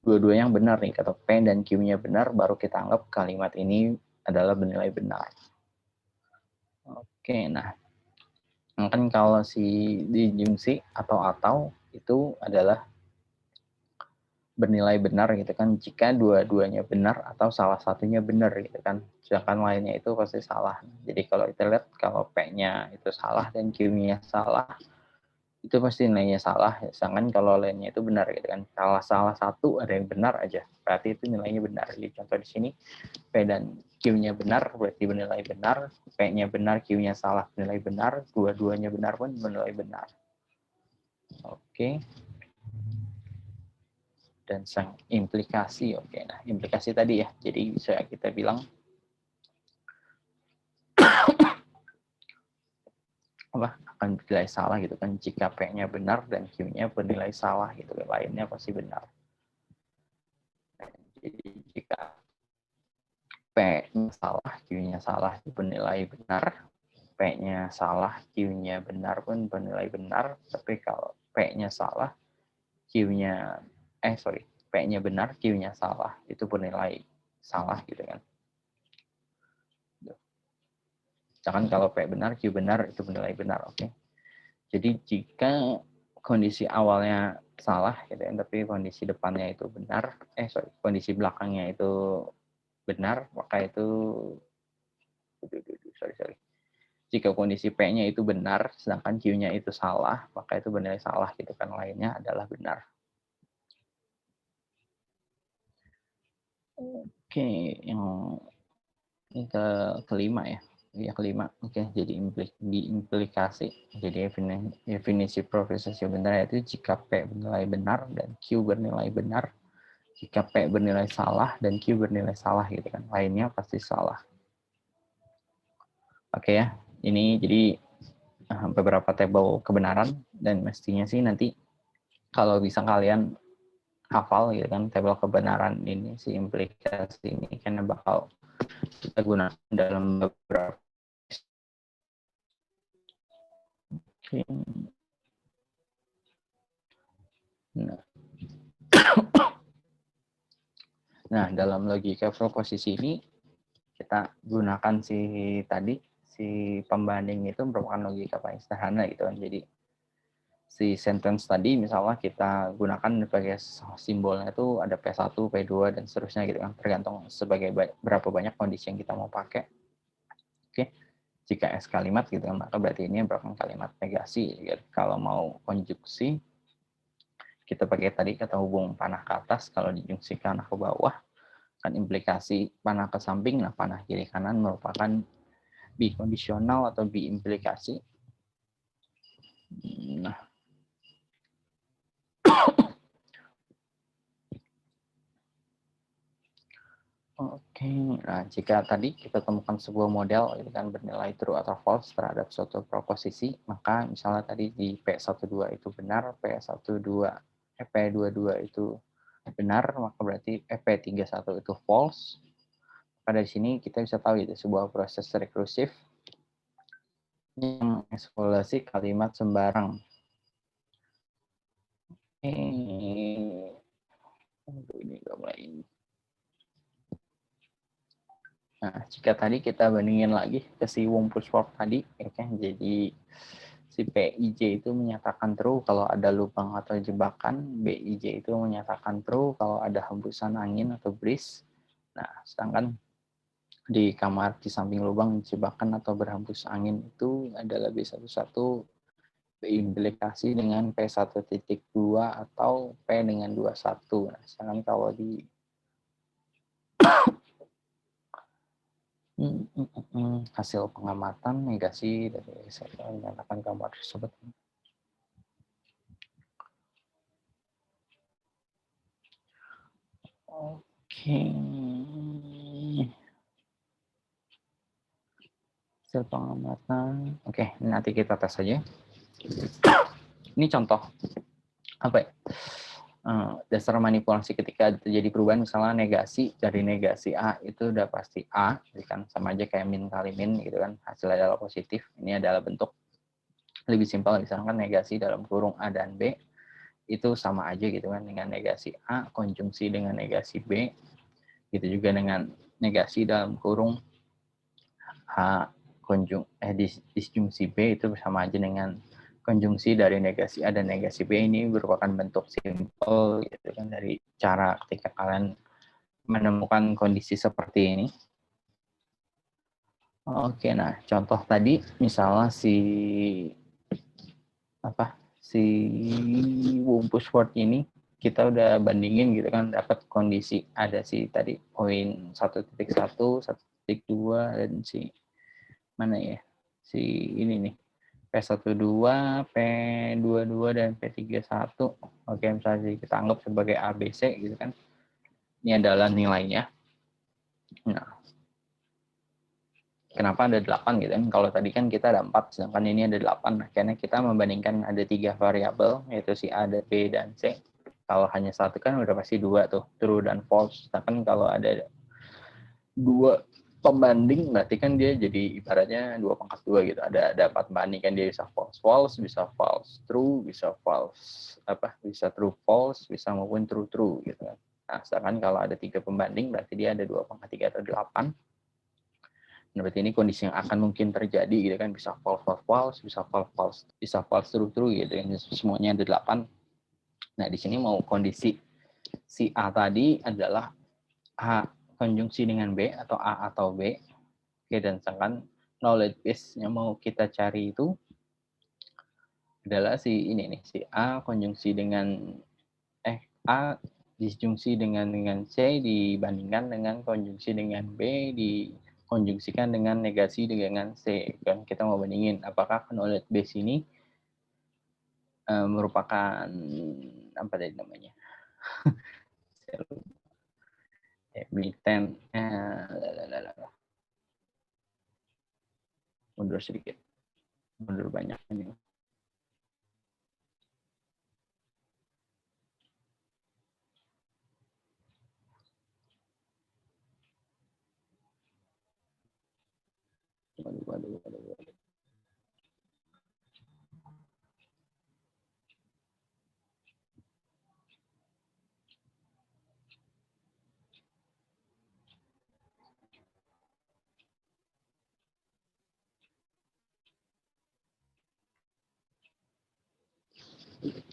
dua-duanya yang benar nih, atau P dan Q-nya benar, baru kita anggap kalimat ini adalah bernilai benar. Oke, nah kan kalau si dijungsi atau itu adalah bernilai benar gitu kan jika dua-duanya benar atau salah satunya benar gitu kan, sedangkan lainnya itu pasti salah. Jadi kalau kita lihat kalau P-nya itu salah dan Q-nya salah, itu pasti nilainya salah, sedangkan kalau lainnya itu benar gitu kan. Kalau salah satu ada yang benar aja, berarti itu nilainya benar. Jadi contoh di sini P dan Q-nya benar berarti bernilai benar, P-nya benar, Q-nya salah bernilai benar, dua-duanya benar pun bernilai benar. Oke. Dan sang implikasi, oke. Nah, implikasi tadi ya, jadi bisa kita bilang apa akan bernilai salah gitu kan jika P-nya benar dan Q-nya bernilai salah gitu, lainnya pasti benar. Jadi jika P-nya salah, Q-nya salah itu bernilai benar, P-nya salah, Q-nya benar pun bernilai benar, tapi kalau P-nya salah, Q-nya P-nya benar, Q-nya salah, itu bernilai salah gitu kan. Misalkan kalau P benar, Q benar, itu bernilai benar, oke. Jadi jika kondisi awalnya salah gitu ya, tapi kondisi depannya itu benar, kondisi belakangnya itu benar, maka itu jika kondisi P-nya itu benar, sedangkan Q-nya itu salah, maka itu bernilai salah gitu kan, lainnya adalah benar. Oke, yang kelima ya. Ya kelima. Oke, jadi implikasi. Jadi definisi prosesi benar yaitu jika P bernilai benar dan Q bernilai benar. Jika P bernilai salah dan Q bernilai salah gitu kan. Lainnya pasti salah. Oke ya. Ini jadi beberapa tabel kebenaran dan mestinya sih nanti kalau bisa kalian hafal gitu kan tabel kebenaran ini si implikasi ini karena bakal kita gunakan dalam beberapa. Nah, dalam logika proposisi ini kita gunakan si pembanding itu merupakan logika paling sederhana gitu kan. Jadi si sentence tadi misalnya kita gunakan sebagai simbolnya itu ada P1, P2 dan seterusnya gitu kan. Tergantung sebagai berapa banyak kondisi yang kita mau pakai. Oke. Jika S kalimat gitu kan, maka berarti ini merupakan kalimat negasi. Gitu. Kalau mau konjungsi, kita pakai tadi kata hubung panah ke atas, kalau dijungsi panah ke bawah, kan implikasi panah ke samping, nah panah kiri kanan merupakan bikondisional atau biimplikasi. Nah, oke. Nah, jika tadi kita temukan sebuah model itu kan bernilai true atau false terhadap suatu proposisi, maka misalnya tadi di P12 itu benar, P22 itu benar, maka berarti P31 itu false. Pada sini kita bisa tahu itu sebuah proses rekursif yang eksplorasi kalimat sembarang. Ini nggak mulai. Nah, jika tadi kita bandingin lagi ke si Wumpuswap tadi, ya kan, jadi si PIJ itu menyatakan true kalau ada lubang atau jebakan, BIJ itu menyatakan true kalau ada hembusan angin atau breeze. Nah, sedangkan di kamar di samping lubang jebakan atau berhembus angin itu adalah B11 berimplikasi dengan P1.2 atau P dengan 21. Nah, sedangkan kalau di hasil pengamatan negasi dari saya menyatakan gambar tersebut. Oke. Hasil pengamatan. Oke, nanti kita tes saja. Ini contoh apa ya? Dasar manipulasi ketika terjadi perubahan, misalnya negasi dari negasi A itu udah pasti A, kan sama aja kayak min kali min gitu kan, hasilnya adalah positif. Ini adalah bentuk lebih simpel, misalkan negasi dalam kurung A dan B itu sama aja gitu kan dengan negasi A konjungsi dengan negasi B. Gitu juga dengan negasi dalam kurung H disjungsi B itu sama aja dengan konjungsi dari negasi A dan negasi B. Ini merupakan bentuk simpel gitu kan dari cara ketika kalian menemukan kondisi seperti ini. Oke, nah contoh tadi misalnya si wumpus word ini kita udah bandingin gitu kan, dapat kondisi ada si tadi poin 1.1, 1.2 dan si mana ya? Si ini nih. P12, P22 dan P31. Oke, misalnya kita anggap sebagai ABC gitu kan. Ini adalah nilainya. Nah, kenapa ada 8 gitu kan? Kalau tadi kan kita ada 4, sedangkan ini ada 8. Nah, karena kita membandingkan ada 3 variabel, yaitu si A, B, dan C. Kalau hanya satu kan udah pasti 2 tuh, true dan false. Sedangkan kalau ada 2 pembanding, berarti kan dia jadi ibaratnya 2/2 gitu. Ada 4 banding kan, dia bisa false, false, bisa false, true, bisa false, bisa true, false, bisa maupun true, true gitu kan. Nah, sedangkan kalau ada 3 pembanding, berarti dia ada 2/3 atau 8. Nah, berarti ini kondisi yang akan mungkin terjadi gitu kan, bisa false false false, bisa false false, bisa false true true gitu kan, semuanya ada 8. Nah, di sini mau kondisi si A tadi adalah A konjungsi dengan B atau A atau B. Oke, dan sedangkan knowledge base yang mau kita cari itu adalah si ini nih, si A konjungsi dengan A disjungsi dengan C dibandingkan dengan konjungsi dengan B dikonjungsikan dengan negasi dengan C. Kan kita mau bandingin apakah knowledge base ini merupakan apa tadi namanya? Emiten mundur sedikit. Mundur banyak ini. Waduh.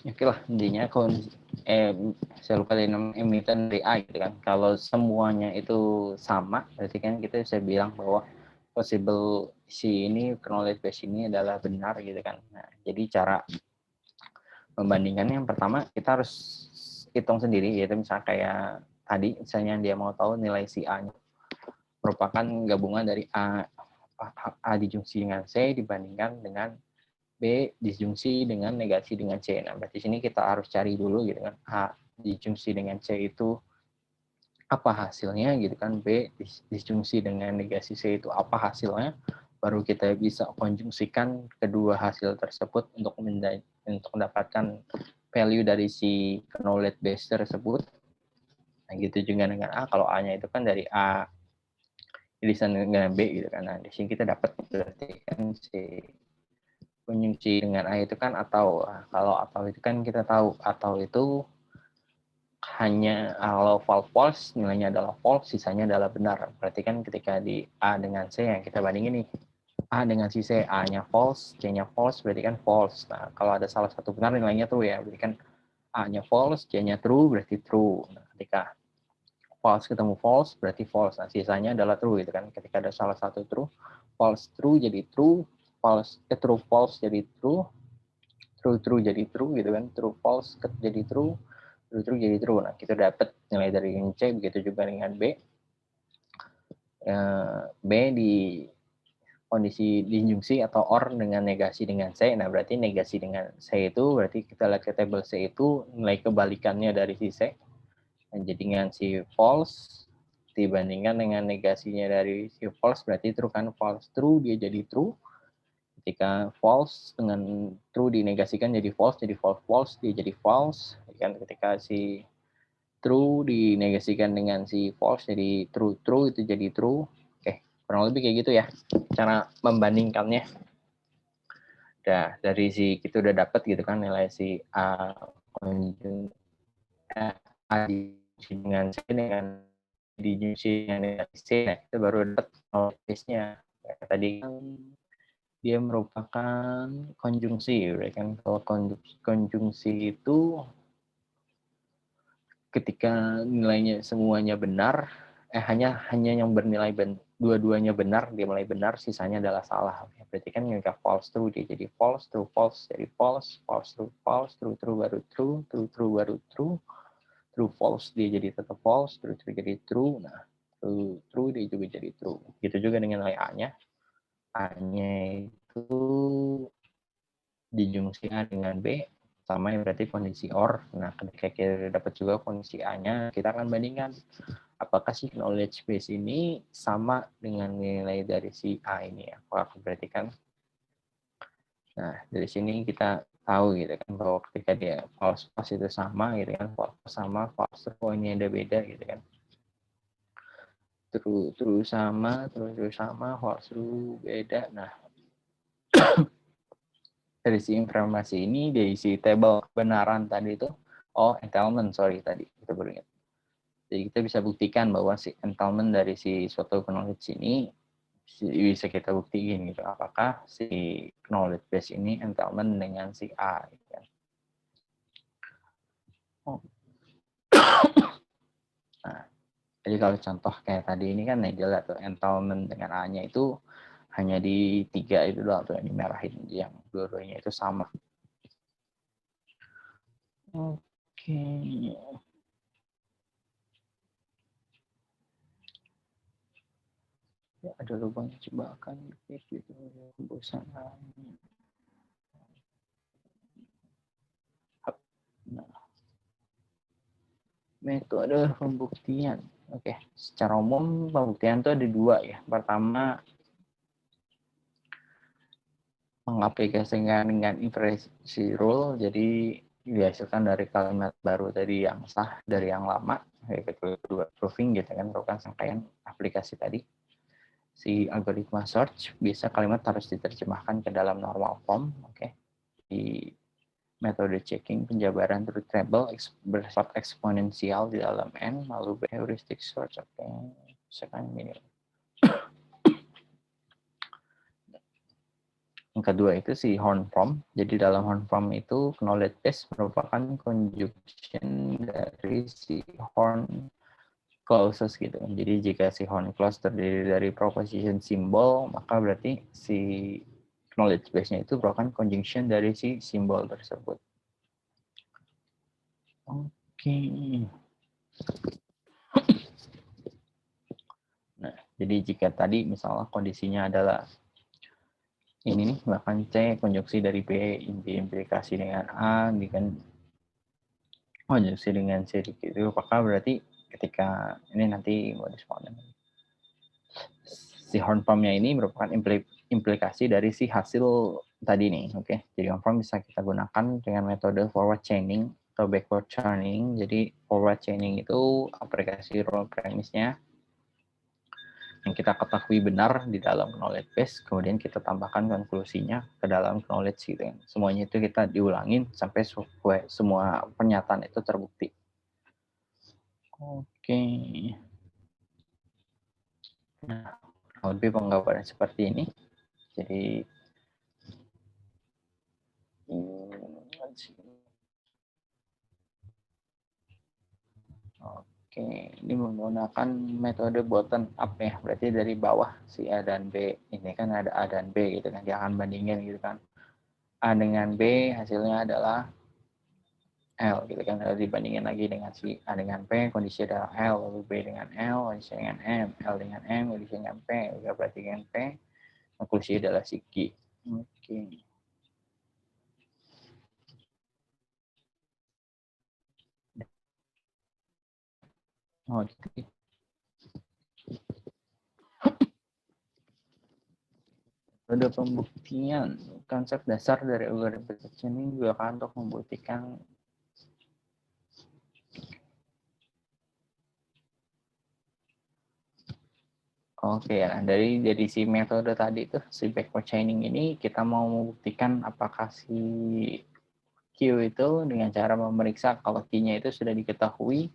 Oke lah, intinya saya lupa dari nama emiten dari A gitu kan. Kalau semuanya itu sama, berarti kan kita bisa bilang bahwa possible si ini knowledge base ini adalah benar gitu kan. Nah, jadi cara membandingkannya yang pertama kita harus hitung sendiri, yaitu misalnya kayak tadi misalnya dia mau tahu nilai si A-nya merupakan gabungan dari A dijungsi dengan C dibandingkan dengan B disjungsi dengan negasi dengan C. Nah, berarti sini kita harus cari dulu gitu kan. A disjungsi dengan C itu apa hasilnya gitu kan. B disjungsi dengan negasi C itu apa hasilnya. Baru kita bisa konjungsikan kedua hasil tersebut untuk mendapatkan value dari si knowledge base tersebut. Nah, gitu juga dengan A. Kalau A-nya itu kan dari A irisan dengan B gitu kan. Nah, di sini kita dapat berarti kan si konjungsi dengan A itu kan atau. Kalau atau itu kan kita tahu atau itu hanya kalau false nilainya adalah false, sisanya adalah benar. Berarti kan ketika di A dengan C yang kita bandingin nih, A dengan si C, A-nya false, C-nya false, berarti kan false. Nah, kalau ada salah satu benar nilainya true ya, berarti kan A-nya false, C-nya true, berarti true. Nah, ketika false ketemu false, berarti false. Nah, sisanya adalah true gitu kan. Ketika ada salah satu true, false true jadi true, true false jadi true, true jadi true gitu kan, true false jadi true, true jadi true. Nah, kita dapat nilai dari C, begitu juga dengan B. B di kondisi disjungsi atau OR dengan negasi dengan C. Nah, berarti negasi dengan C itu berarti kita lihat ke table C itu nilai kebalikannya dari si C. Nah, jadi dengan si false dibandingkan dengan negasinya dari si false berarti true kan, false true dia jadi true. Ketika false dengan true dinegasikan jadi false false dia jadi false. Kan ketika si true dinegasikan dengan si false jadi true itu jadi true. Oke, kurang lebih kayak gitu ya cara membandingkannya. Nah, dari si kita udah dapat gitu kan nilai si A konjung A dijungsi dengan C dengan dijungsi dengan C, nah kita baru dapat knowledge base-nya. Tadi kan dia merupakan konjungsi, kan kalau konjungsi itu ketika nilainya semuanya benar, hanya yang bernilai dua-duanya benar, dia mulai benar, sisanya adalah salah. Berarti kan nggak false true, dia jadi false true false jadi false, false true false, true true baru true, true true baru true, true false dia jadi tetap false, true true jadi true. Nah, true true dia juga jadi true. Gitu juga dengan nilai A-nya. A-nya itu dijungsi A dengan B sama yang berarti kondisi OR. Nah, ketika kita dapat juga kondisi A-nya, kita akan bandingkan apakah si knowledge base ini sama dengan nilai dari si A ini ya. Apakah berarti kan, nah dari sini kita tahu gitu kan bahwa ketika dia false itu sama gitu kan, false sama, false true ini ada beda gitu kan. True sama, true sama, false true beda. Nah, dari si informasi ini, dari si table kebenaran tadi itu, entitlement, tadi kita baru ingat. Jadi kita bisa buktikan bahwa si entitlement dari si suatu knowledge ini bisa kita buktiin gitu. Apakah si knowledge base ini entitlement dengan si A. Gitu kan. Nah, jadi kalau contoh kayak tadi ini kan jelas tuh entitlement dengan A-nya itu hanya di 3 itu doang tuh yang dimerahin, yang dua-duanya itu sama. Oke. Ya, ada lubang jebakan gitu, bosan. Nah, metode pembuktian. Oke, secara umum pembuktian itu ada dua ya. Pertama, mengaplikasikan dengan inferensi rule, jadi dihasilkan dari kalimat baru tadi yang sah dari yang lama. Kedua, proving gitu kan, merupakan rangkaian aplikasi tadi. Si algoritma search bisa kalimat harus diterjemahkan ke dalam normal form. Oke. Di metode checking penjabaran truth table bersifat eksponensial di dalam n, lalu heuristic search. Oke. Sekarang ini. Yang kedua itu si horn form. Jadi dalam horn form itu knowledge base merupakan conjunction dari si horn clauses gitu. Jadi jika si horn clause terdiri dari proposition simbol, maka berarti si knowledge base-nya itu merupakan conjunction dari si simbol tersebut. Oke. Nah, jadi jika tadi misalnya kondisinya adalah ini nih, bahkan C konjungsi dari B implikasi dengan A, dengan konjungsi dengan C gitu, apakah berarti ketika ini nanti mau disponen si horn formnya ini merupakan implikasi dari si hasil tadi nih, oke. Jadi horn form bisa kita gunakan dengan metode forward chaining atau backward chaining. Jadi forward chaining itu aplikasi rule premise-nya yang kita ketahui benar di dalam knowledge base, kemudian kita tambahkan konklusinya ke dalam knowledge gitu kan. Semuanya itu kita diulangin sampai semua pernyataan itu terbukti. Oke. Nah, lebih penggambaran seperti ini. Jadi Oke, ini menggunakan metode bottom up ya, berarti dari bawah si A dan B. Ini kan ada A dan B gitu kan, dia akan bandingin gitu kan. A dengan B hasilnya adalah L gitu kan, lalu dibandingin lagi dengan si A dengan P, kondisi adalah L, lalu B dengan L, kondisi dengan M, L dengan M, kondisi dengan P, juga berarti dengan P, konklusi adalah si G. Oke. Oke. Ada pembuktian, konsep dasar dari algoritma ini juga akan untuk membuktikan Oke, nah dari si metode tadi tuh si backward chaining ini kita mau membuktikan apakah si Q itu dengan cara memeriksa kalau key-nya itu sudah diketahui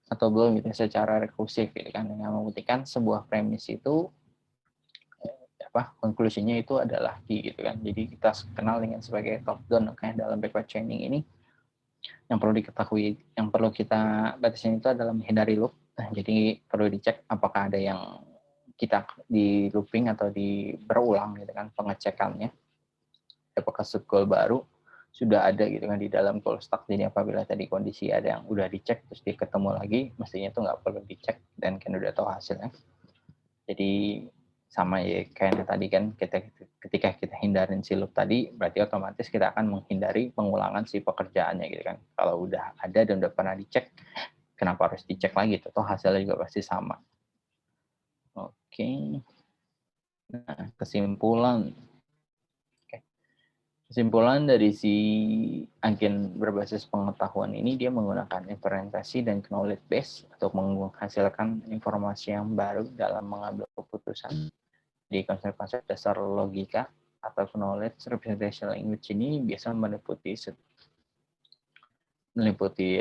atau belum gitu secara rekursif gitu kan, dengan membuktikan sebuah premis itu konklusinya itu adalah key gitu kan. Jadi kita kenal dengan sebagai top down kayak dalam backward chaining ini yang perlu diketahui, yang perlu kita batasin itu adalah menghindari loop. Nah, jadi perlu dicek apakah ada yang kita di looping atau di berulang gitu kan pengecekannya. Apakah subgoal baru sudah ada gitu kan di dalam goal stack. Jadi apabila tadi kondisi ada yang udah dicek terus dia ketemu lagi, mestinya itu nggak perlu dicek dan kan udah tahu hasilnya. Jadi sama ya kayaknya tadi kan ketika kita hindarin si loop tadi, berarti otomatis kita akan menghindari pengulangan si pekerjaannya gitu kan. Kalau udah ada dan udah pernah dicek, kenapa harus dicek lagi? Toh hasilnya juga pasti sama. Oke. Nah, kesimpulan. Kesimpulan dari si agen berbasis pengetahuan ini, dia menggunakan implementasi dan knowledge base untuk menghasilkan informasi yang baru dalam mengambil keputusan. Di konsep-konsep dasar logika atau knowledge representation language ini biasa meliputi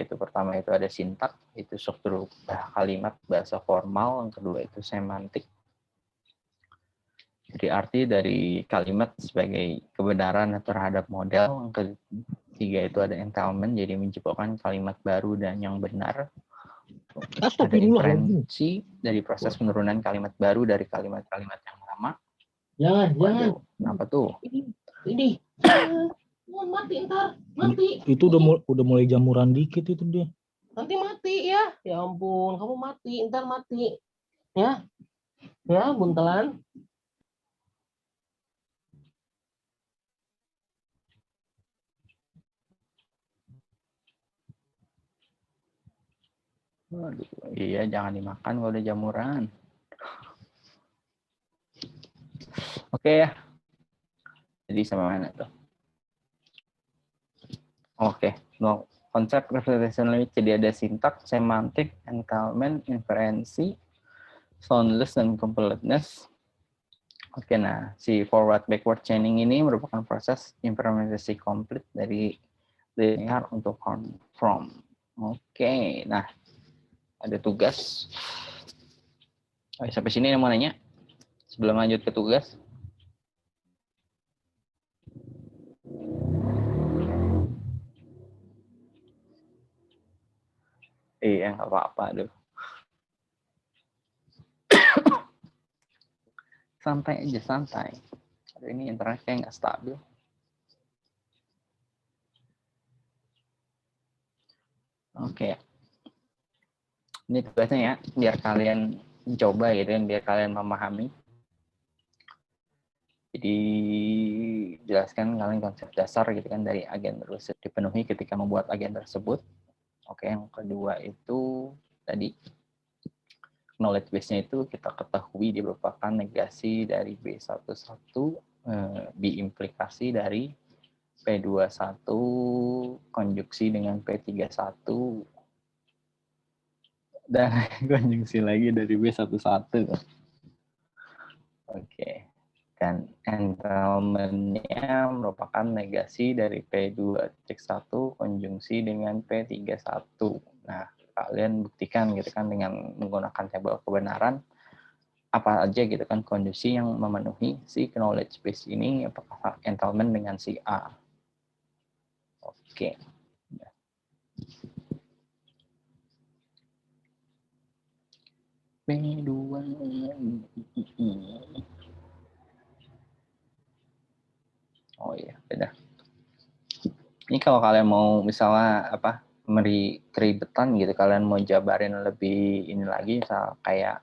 itu pertama itu ada sintak, itu struktur kalimat bahasa formal, yang kedua itu semantik. Jadi arti dari kalimat sebagai kebenaran terhadap model, yang ketiga itu ada entailment, jadi menciptakan kalimat baru dan yang benar. Ada inferensi dari proses penurunan kalimat baru dari kalimat-kalimat yang lama. Jangan. Kenapa tuh? Ini. Mati ntar, mati. Itu udah mulai jamuran dikit itu dia. Nanti mati ya. Ya ampun, kamu mati, ntar mati. Ya. Ya, buntelan. Waduh, iya jangan dimakan kalau udah jamuran. Oke ya. Jadi sama mana tuh? Oke, no. Konsep representation language jadi ada sintak, semantik, entailment, inferensi, soundless, dan completeness. Oke, nah si forward backward chaining ini merupakan proses implementasi komplit dari linear untuk from. Oke, nah ada tugas. Sampai sini yang mau nanya? Sebelum lanjut ke tugas. Iya, nggak apa-apa. Aduh. Santai aja, santai. Aduh, ini internet kayak nggak stabil. Oke. Ini tugasnya ya, biar kalian coba gitu kan, biar kalian memahami. Jadi jelaskan kalian konsep dasar gitu kan dari agen tersebut dipenuhi ketika membuat agen tersebut. Oke, yang kedua itu tadi knowledge base-nya itu kita ketahui dia merupakan negasi dari B11, diimplikasi dari P21 konjungsi dengan P31 dan konjungsi lagi dari B11. Oke. Dan entailment-nya merupakan negasi dari P2.1 konjungsi dengan P31. Nah, kalian buktikan gitu kan dengan menggunakan tabel kebenaran apa aja gitu kan kondisi yang memenuhi si knowledge base ini, apakah entailment dengan si A. Oke. B2. Oh iya, beda. Ini kalau kalian mau misalnya keribetan gitu, kalian mau jabarin lebih ini lagi, misal kayak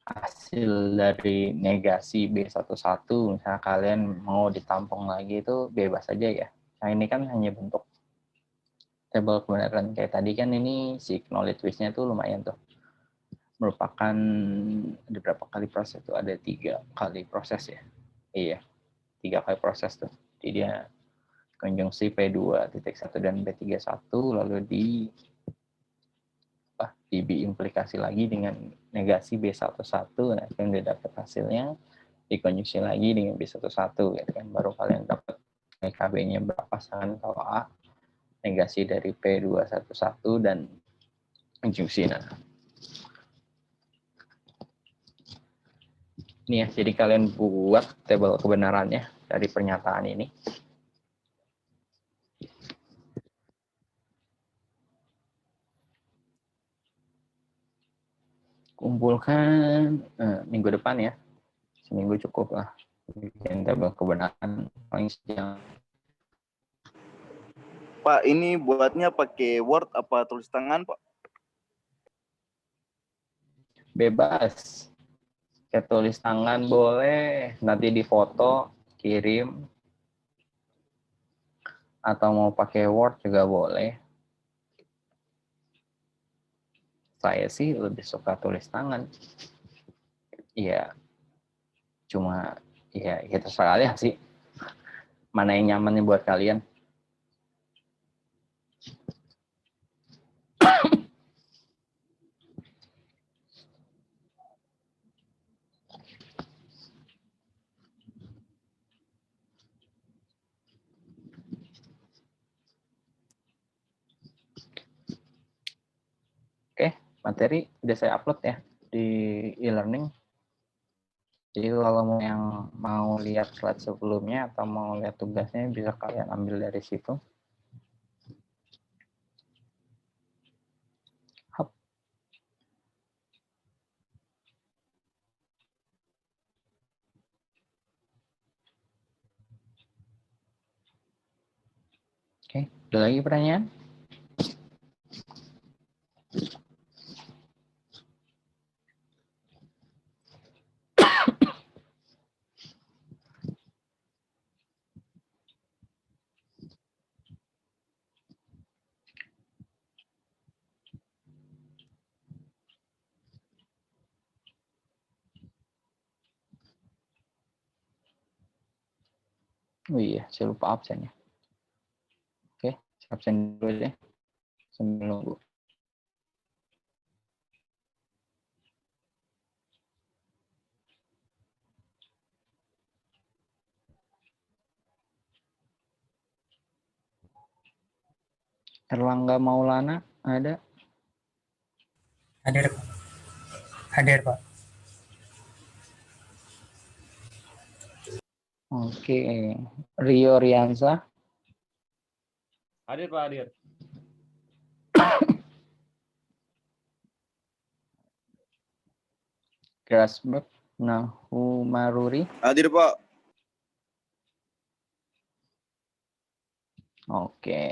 hasil dari negasi B11, misalnya kalian mau ditampung lagi itu bebas aja ya. Nah ini kan hanya bentuk tabel kebenaran kayak tadi kan, ini si knowledge base-nya tuh lumayan tuh. Merupakan ada berapa kali proses tuh? Ada 3 kali proses ya. Iya, 3 kali proses tuh. Jadi dia konjungsi P2.1 dan P31 lalu diimplikasi lagi dengan negasi B11. Nah, kalian udah dapat hasilnya, dikonjungsi lagi dengan B11 gitu kan, baru kalian dapat KB-nya berapa, misalkan kalau A, negasi dari P211 dan injunksi. Nah, ini ya, jadi kalian buat tabel kebenarannya dari pernyataan ini. Kumpulkan minggu depan ya, seminggu cukup lah. Bikin tabel kebenaran paling sejam. Pak, ini buatnya pakai Word apa tulis tangan, Pak? Bebas. Kayak tulis tangan boleh, nanti difoto, kirim, atau mau pakai Word juga boleh. Saya sih lebih suka tulis tangan. Iya, cuma ya terserah kalian sih. Mana yang nyaman nih buat kalian. Oke, materi udah saya upload ya di e-learning. Jadi kalau mau yang mau lihat slide sebelumnya atau mau lihat tugasnya bisa kalian ambil dari situ. Hop. Oke, ada lagi pertanyaan? Oh iya, saya lupa absen ya. Oke, saya absen dulu deh. Sambil nunggu. Erlangga Maulana ada? Hadir, Pak. Hadir, Pak. Oke, Rio Riansa. Hadir Pak, hadir. Grasberg Nahumaruri. Hadir, Pak. Oke,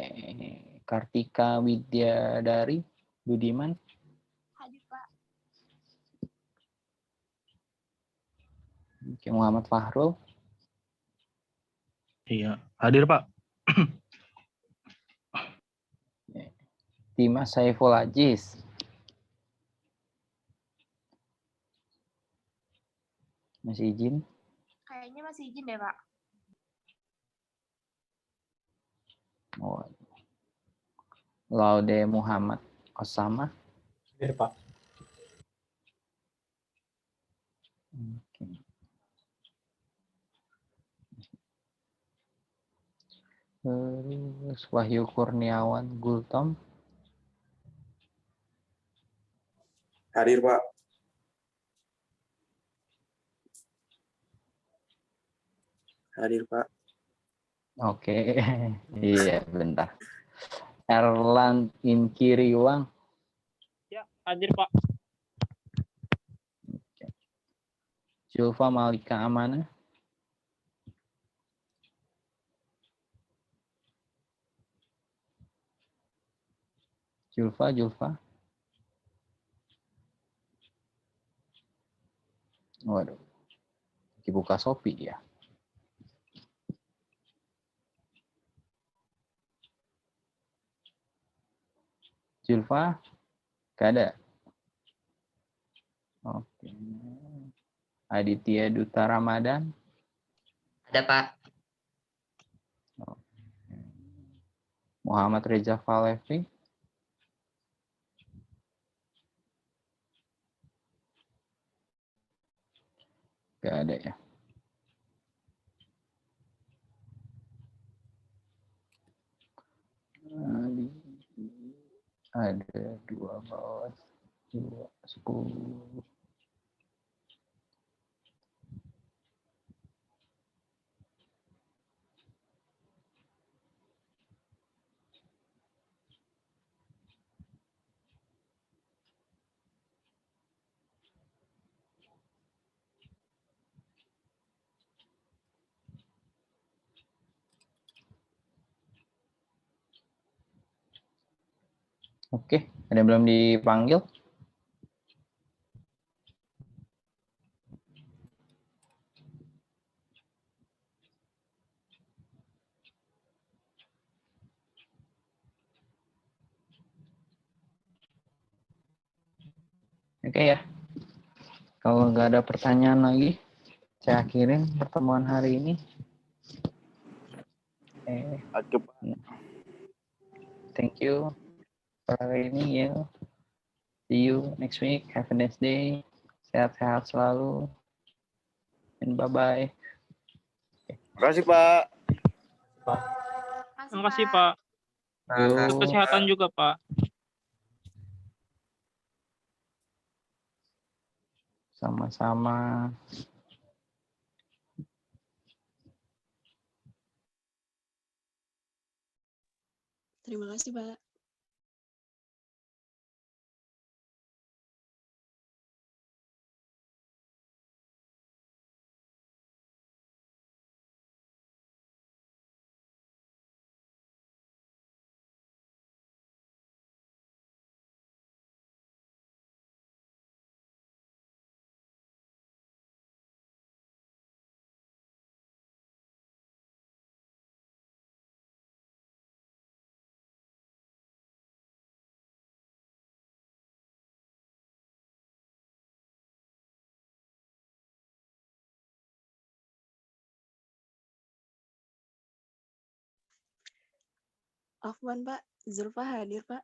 Kartika Widyadari Budiman. Hadir, Pak. Oke, Muhammad Fahrul. Iya, hadir Pak. Dimas Saiful Aziz. Masih izin? Kayaknya masih izin deh, Pak. Oh. Laude Muhammad Osama. Hadir, Pak. Oke. Terus Wahyu Kurniawan Gultom. Hadir, Pak. Hadir, Pak. Oke, iya bentar. Erlan Inkiriwang. Ya, hadir Pak. Julfa Malika Amana. Julfa. Waduh, dibuka Shopee ya. Julfa, gak ada. Oke. Aditya Duta Ramadan. Ada, Pak. Muhammad Reza Falevi. Gak ada ya. Ada 12, 2, 10. Oke, ada yang belum dipanggil? Oke ya. Kalau nggak ada pertanyaan lagi, saya akhirin pertemuan hari ini. Oke, Pak. Thank you for hari ini ya. See you next week. Have a nice day. Sehat-sehat selalu. And bye-bye. Terima kasih, Pak. Terima kasih, Pak. Untuk Lalu, kesehatan juga, Pak. sama-sama. Terima kasih, Pak. Afwan, Pak. Zulfa hadir, Pak.